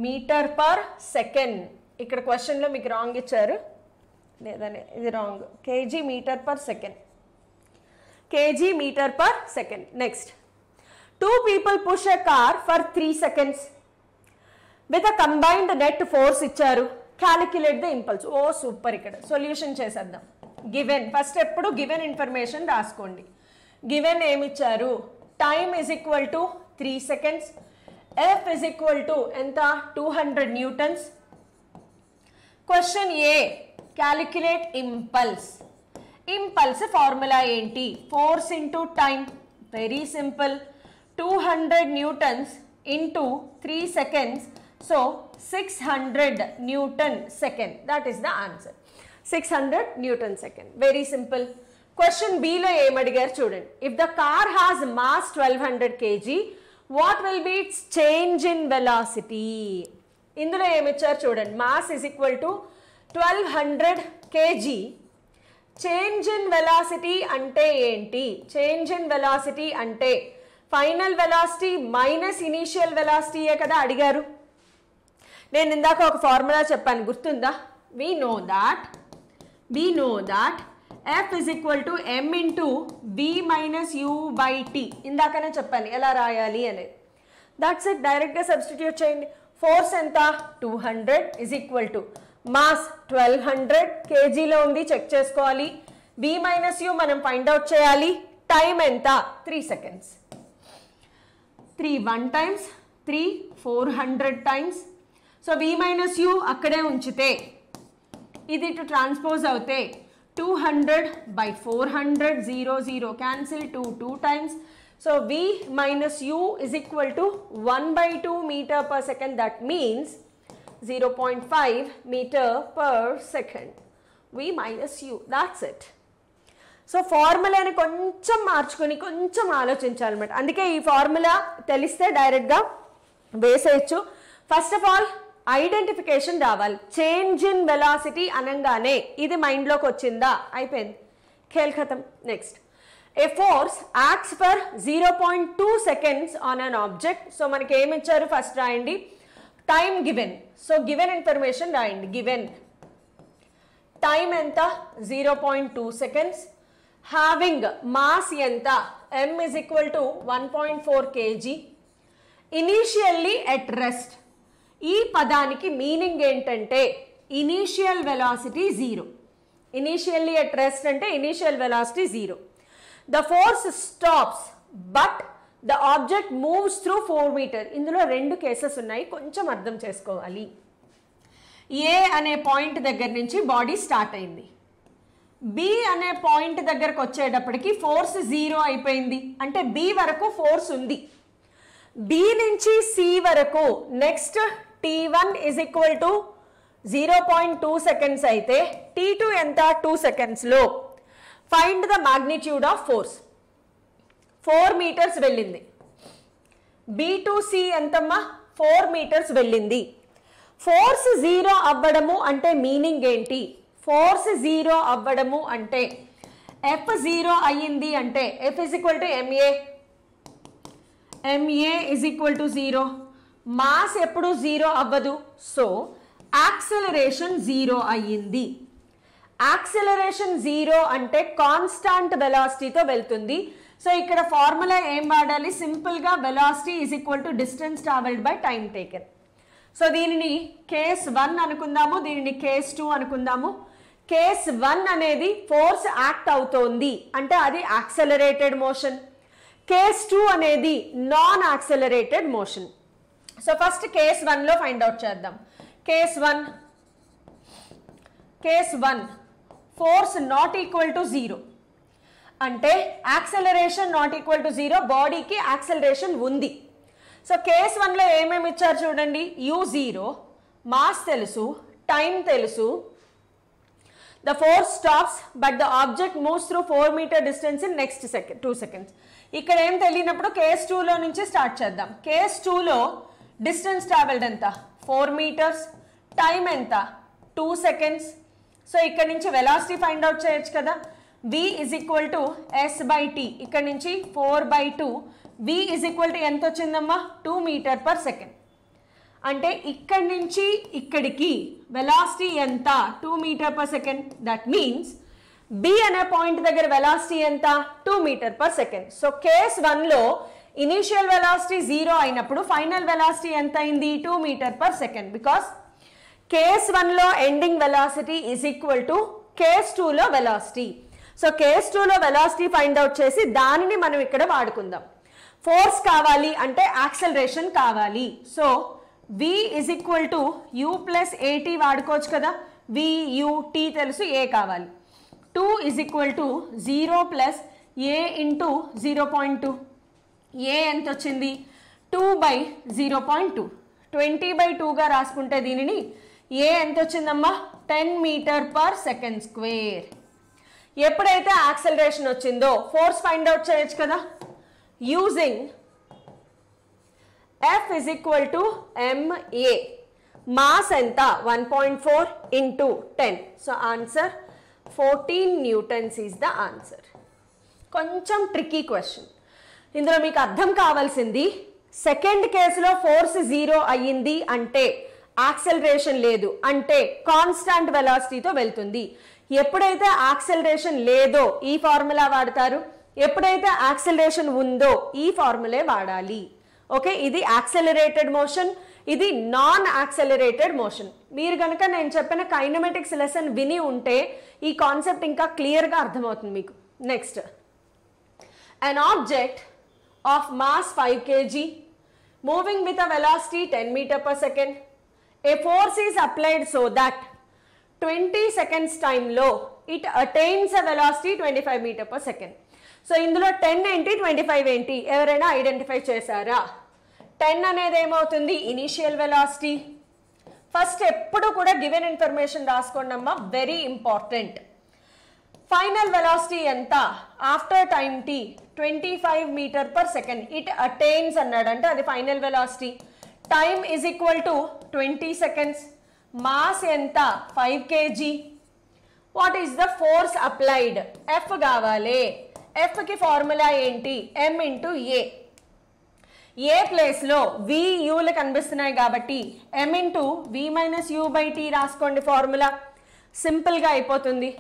meter per second. ఇక్కడ క్వశ్చన్లో మీకు wrong ఇచ్చారు, లేదనే ఇది wrong. Kg metre per second, kg metre per second. Next, 2 people push a car for 3 seconds with a combined net force ఇచ్చారు. Calculate the impulse. ఓ super. ఇక్కడ solution చేసేద్దాం. గివెన్, ఫస్ట్ ఎప్పుడు గివెన్ ఇన్ఫర్మేషన్ రాసుకోండి. Given ఏమిచ్చారు? Time is equal to 3 seconds, F is equal to ఎంత? 200 newtons. Question A, calculate impulse. Impulse formula ఏంటి? Force into time. Very simple. 200 newtons into 3 seconds. So 600 Newton second. That is the answer. 600 Newton second. Very simple. Question below ఏమడిగారు చూడండి. If the car has mass 1200 kg, what will be its change in velocity? ఇందులో ఏమిచ్చారు చూడండి, mass is equal to 1200 kg. Change in velocity అంటే ఏంటి? Change in velocity అంటే final velocity minus initial వెలాసిటీయే కదా అడిగారు. నేను ఇందాక ఒక ఫార్ములా చెప్పాను, గుర్తుందా? we know that F is equal to m into v minus u by t. ఇందాకనే చెప్పాను ఎలా రాయాలి అనేది. దట్స్ ఇట్, డైరెక్ట్గా సబ్స్టిట్యూట్ చేయండి. ఫోర్స్ ఎంత? 200 is equal to మాస్ 1200 kgలో ఉంది, చెక్ చేసుకోవాలి. v minus u మనం ఫైండ్ అవుట్ చేయాలి. టైం ఎంత? 3 seconds. 3 1 times 3 400 times. So v minus u అక్కడే ఉంచితే ఇది ఇటు ట్రాన్స్పోజ్ అవుతే 200 by 400 0 0 cancel 2 times. So v minus u is equal to 1/2 meter per second. That means 0.5 meter per second. v minus u. That's it. So ఫార్ములాని కొంచెం మార్చుకొని కొంచెం ఆలోచించాలన్నమాట. అందుకే ఈ ఫార్ములా తెలిస్తే డైరెక్ట్గా వేసేయచ్చు. ఫస్ట్ ఆఫ్ ఆల్ ఐడెంటిఫికేషన్ రావాలి. చేంజ్ ఇన్ వెలాసిటీ అనగానే ఇది మైండ్లోకి వచ్చిందా? అయిపోయింది, ఖేల్ ఖతం. Next, a force acts for 0.2 seconds on an object. So మనకి ఏమి ఇచ్చారు? ఫస్ట్ రాయండి time given. So given information రాయండి. గివెన్ టైం ఎంత? 0.2 seconds. హ్యావింగ్ మాస్ ఎంత? m is equal to 1.4 kg. Initially at rest. ఈ పదానికి మీనింగ్ ఏంటంటే initial velocity 0. Initially at rest అంటే initial velocity 0. The force stops but the object moves through 4 meter. ఇందులో 2 cases ఉన్నాయి, కొంచెం అర్థం చేసుకోవాలి. ఏ అనే పాయింట్ దగ్గర నుంచి బాడీ స్టార్ట్ అయింది. బి అనే పాయింట్ దగ్గరకు వచ్చేటప్పటికి ఫోర్స్ 0 అయిపోయింది, అంటే బి వరకు ఫోర్స్ ఉంది. బి నుంచి సి వరకు next T1 is equal to 0.2 seconds అయితే T2 ఎంత? 2 seconds లో. Find the magnitude of force. 4 meters వెళ్ళింది. B to C ఎంతమ్మా? 4 meters వెళ్ళింది. ఫోర్స్ 0 అవ్వడము అంటే మీనింగ్ ఏంటి? ఫోర్స్ 0 అవ్వడము అంటే F 0 అయ్యింది అంటే F is equal to ma. ma is equal to 0. Mass ఎప్పుడు 0 అవ్వదు. సో యాక్సలరేషన్ 0 అయ్యింది. యాక్సలరేషన్ 0 అంటే కాన్స్టాంట్ వెలాసిటీతో వెళ్తుంది. సో ఇక్కడ ఫార్ములా ఏం వాడాలి? సింపుల్గా velocity is equal to distance travelled by time taken. So దీనిని కేస్ 1 అనుకుందాము, దీనిని కేస్ 2 అనుకుందాము. కేస్ 1 అనేది ఫోర్స్ యాక్ట్ అవుతోంది అంటే అది యాక్సలరేటెడ్ మోషన్. కేస్ 2 అనేది non accelerated motion. So first case 1లో ఫైండ్ అవుట్ చేద్దాం. Case 1 force not equal to 0 అంటే యాక్సలరేషన్ నాట్ ఈక్వల్ టు 0, బాడీకి యాక్సలరేషన్ ఉంది. సో కేస్ 1లో ఏమేమి ఇచ్చారు చూడండి. u0 మాస్ తెలుసు, టైం తెలుసు. The force stops but the object moves through 4 meter distance in next 2 seconds. ఇక్కడ ఏం తెలియనప్పుడు కేస్ 2లో నుంచి స్టార్ట్ చేద్దాం. కేస్ 2లో డిస్టెన్స్ ట్రావెల్డ్ ఎంత? 4 meters. టైం ఎంత? 2 seconds. సో ఇక్కడ నుంచి వెలాసిటీ ఫైండ్ అవుట్ చేయొచ్చు కదా. v is equal to s by t. ఇక్కడ నుంచి 4/2. v is equal to ఎంత వచ్చిందమ్మా? 2 meter per second. అంటే ఇక్కడి నుంచి ఇక్కడికి వెలాసిటీ ఎంత? 2 meter per second. That means b అనే పాయింట్ దగ్గర వెలాసిటీ ఎంత? 2 meter per second. So case 1లో ఇనీషియల్ వెలాసిటీ 0 అయినప్పుడు ఫైనల్ వెలాసిటీ ఎంత అయింది? 2 meter per second. Because case 1లో ending velocity is equal to case 2లో వెలాసిటీ. సో కేస్ 2లో వెలాసిటీ ఫైండ్ అవుట్ చేసి దానిని మనం ఇక్కడ వాడుకుందాం. ఫోర్స్ కావాలి అంటే యాక్సలరేషన్ కావాలి. So v is equal to u plus at వాడుకోవచ్చు కదా. v u t తెలుసు, a కావాలి. 2 is equal to 0 plus a into 0.2. a ఎంత వచ్చింది? 2/0.2. 20/2గా రాసుకుంటే దీనిని a ఎంత వచ్చిందమ్మా? 10 meter per second square. ఎప్పుడైతే యాక్సలరేషన్ వచ్చిందో ఫోర్స్ ఫైండ్ అవుట్ చేయొచ్చు కదా. Using F is equal to ma. Mass enta 1.4 into 10. So answer 14 newtons is the answer. కొంచెం ట్రికీ క్వశ్చన్. ఇందులో మీకు అర్థం కావాల్సింది సెకండ్ కేసులో ఫోర్స్ 0 అయ్యింది అంటే యాక్సెలరేషన్ లేదు, అంటే కాన్స్టాంట్ వెలాసిటీతో వెళ్తుంది. ఎప్పుడైతే యాక్సెలరేషన్ లేదో ఈ ఫార్ములా వాడతారు, ఎప్పుడైతే యాక్సెలరేషన్ ఉందో ఈ ఫార్ములే వాడాలి. ఓకే, ఇది యాక్సెలరేటెడ్ మోషన్, ఇది నాన్ యాక్సెలరేటెడ్ మోషన్. మీరు కనుక నేను చెప్పిన కైనమెటిక్స్ లెసన్ విని ఉంటే ఈ కాన్సెప్ట్ ఇంకా క్లియర్గా అర్థమవుతుంది మీకు. Next, an object of mass 5 kg moving with a velocity 10 meter per second, a force is applied so that 20 seconds time లో it attains a velocity 25 meter per second. So ఇందులో 10 ఏంటి 25 ఏంటి ఎవరైనా ఐడెంటిఫై చేశారా? 10 అనేది ఏమవుతుంది? Initial velocity. ఫస్ట్ ఎప్పుడు కూడా గివెన్ ఇన్ఫర్మేషన్ రాసుకోండి అమ్మా, వెరీ ఇంపార్టెంట్. ఫైనల్ వెలాసిటీ ఎంత after time T 25 meter per second. It attains అన్నాడు అంటే అది final velocity. Time is equal to 20 seconds. Mass ఎంత 5 kg. What is the force applied? F కావాలి. ఎఫ్ కి ఫార్ములా ఏంటి? m into a. ఏ ప్లేస్లో v యూలు కనిపిస్తున్నాయి కాబట్టి m into v minus u by t రాసుకోండి ఫార్ములా. సింపుల్గా అయిపోతుంది.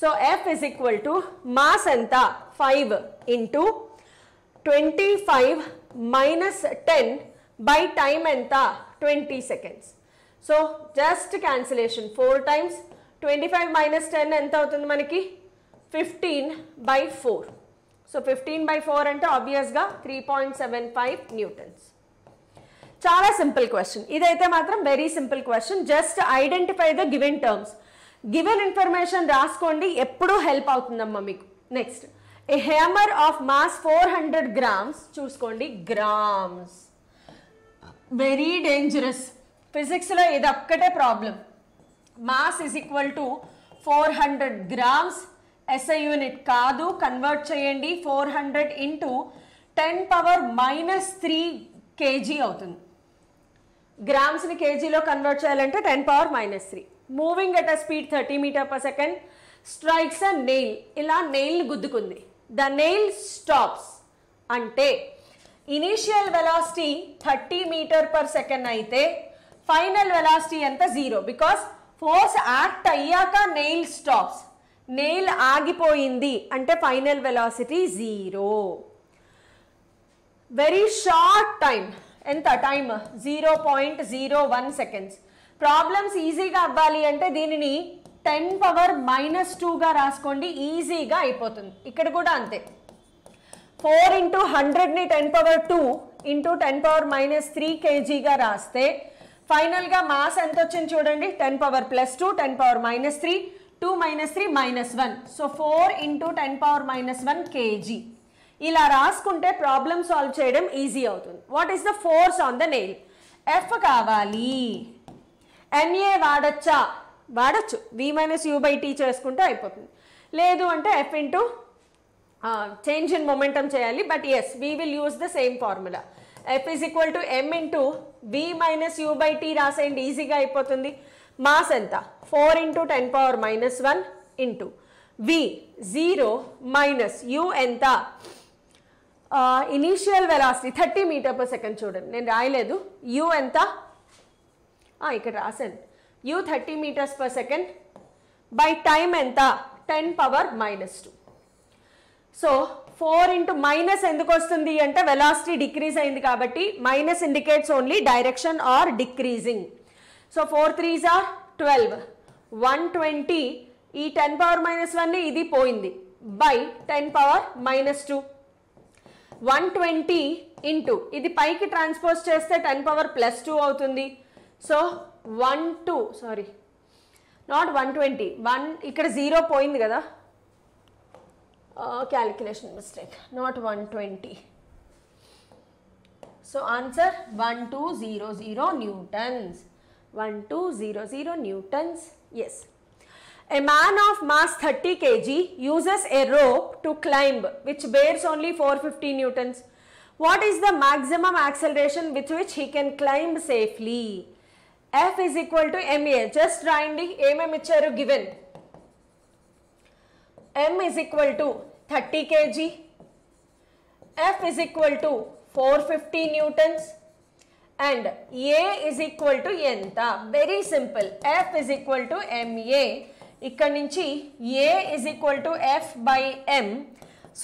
So F is equal to mass ఎంత 5 ఇంటూ 25 మైనస్ 10 బై టైమ్ ఎంత 20 seconds. So just cancellation 4 times 25 minus 10 ఎంత అవుతుంది మనకి? 15/4. సో 15/4 అంటే ఆబ్వియస్గా 3.75 న్యూటన్స్. చాలా సింపుల్ క్వశ్చన్ ఇదైతే మాత్రం, very simple question. Just identify the given terms. Given information రాసుకోండి, ఎప్పుడూ హెల్ప్ అవుతుందమ్మా మీకు. Next, a hammer of mass 400 grams. చూసుకోండి, గ్రామ్స్. Very dangerous. ఫిజిక్స్లో ఇది ఒక్కటే problem. Mass is equal to 400 grams. SI unit కాదు, కన్వర్ట్ చేయండి. 400 ఇంటూ 10⁻³ kg అవుతుంది. గ్రామ్స్ని కేజీలో కన్వర్ట్ చేయాలంటే 10⁻³ moving at a speed 30 meter per second strikes a nail. ఇలా nail గుద్దుకుంది. ద నెయిల్ స్టాప్స్ అంటే initial velocity 30 meter per second అయితే final velocity ఎంత? 0. Because force act అయ్యాక నెయిల్ స్టాప్స్. నెయిల్ ఆగిపోయింది అంటే final velocity 0. Very short time. ఎంత time? 0.01 seconds. Problems ఈజీగా అవ్వాలి అంటే దీనిని 10⁻²గా రాసుకోండి, ఈజీగా అయిపోతుంది. ఇక్కడ కూడా అంతే. 4 into 100ని 10⁻² ఇంటూ 10⁻³ kgగా రాస్తే ఫైనల్గా మాస్ ఎంత వచ్చింది చూడండి, 10⁻+2 10⁻³ 2 - 3 -1. సో 4 into 10⁻⁻1 kg. ఇలా రాసుకుంటే ప్రాబ్లమ్ సాల్వ్ చేయడం ఈజీ అవుతుంది. What is the force on the nail? F కావాలి. ఎన్ఏ వాడచ్చా? వాడచ్చు. V minus u by t చేసుకుంటే అయిపోతుంది. లేదు అంటే F into change in momentum చేయాలి. But yes, we will use the same formula. F is equal to m into v minus u by t రాసేయండి, ఈజీగా అయిపోతుంది. మాస్ ఎంత? 4 into 10⁻⁻1 into v 0 minus u ఎంత? Initial velocity 30 meter per second. చూడండి, నేను రాయలేదు. U ఎంత? ఇక్కడ రాశాను. U 30 meters per second by time ఎంత? 10⁻⁻². సో 4 into మైనస్ ఎందుకు వస్తుంది అంటే వెలాసిటీ డిక్రీజ్ అయింది కాబట్టి. Minus indicates only direction are decreasing. So 4 3s are 12. 120. ఈ 10⁻⁻1 ఇది పోయింది బై 10⁻⁻². 120 ఇంటూ ఇది పైకి ట్రాన్స్పోజ్ చేస్తే 10⁻+2 అవుతుంది. So 1 sorry not 120. 1 ఇక్కడ 0 పోయింది కదా, calculation mistake. Not 120. So answer 1200 newtons. 1200 newtons. Yes. A man of mass 30 kg uses a rope to climb which bears only 450 newtons. What is the maximum acceleration with which he can climb safely? F is equal to ma. Just రాయండి ఏమేమి ఇచ్చారు given. M is equal to 30 kg. F is equal to 450 newtons. And A is equal to ఎంత? Very simple. F is equal to ma. ఇక్కడ నుంచి A is equal to F by M.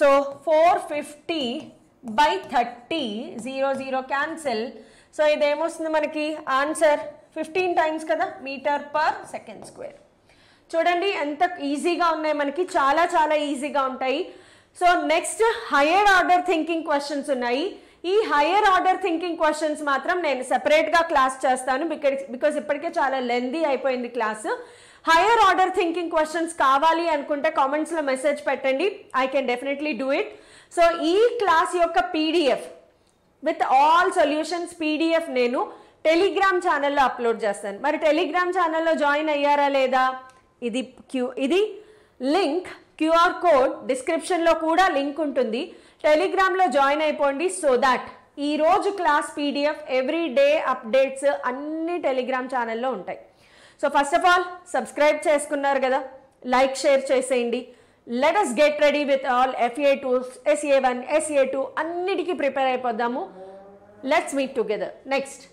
So 450 by 30, 0 0 cancel. So ఇదేమొస్తుంది మనకి answer 15 times కదా, metre per second square. చూడండి ఎంత ఈజీగా ఉన్నాయి మనకి, చాలా చాలా ఈజీగా ఉంటాయి. So next higher order thinking questions ఉన్నాయి. ఈ హయ్యర్ ఆర్డర్ థింకింగ్ క్వశ్చన్స్ మాత్రం నేను సెపరేట్గా క్లాస్ చేస్తాను, బికాజ్ ఇప్పటికే చాలా లెందీ అయిపోయింది class. Higher order thinking questions కావాలి అనుకుంటే కామెంట్స్లో మెసేజ్ పెట్టండి, I can definitely do it. So ఈ క్లాస్ యొక్క PDF with all solutions PDF నేను టెలిగ్రామ్ ఛానల్లో అప్లోడ్ చేస్తాను. మరి టెలిగ్రామ్ ఛానల్లో జాయిన్ అయ్యారా లేదా? ఇది లింక్, క్యూఆర్ కోడ్ డిస్క్రిప్షన్లో కూడా లింక్ ఉంటుంది. టెలిగ్రామ్లో జాయిన్ అయిపోండి. సో దాట్ ఈరోజు class PDF every day updates అన్ని టెలిగ్రామ్ ఛానల్లో ఉంటాయి. So first of all subscribe చేసుకున్నారు కదా, లైక్ షేర్ చేసేయండి. Let us get ready with all FA2, SA1, SA2 అన్నిటికీ ప్రిపేర్ అయిపోద్దాము. Let's meet together next.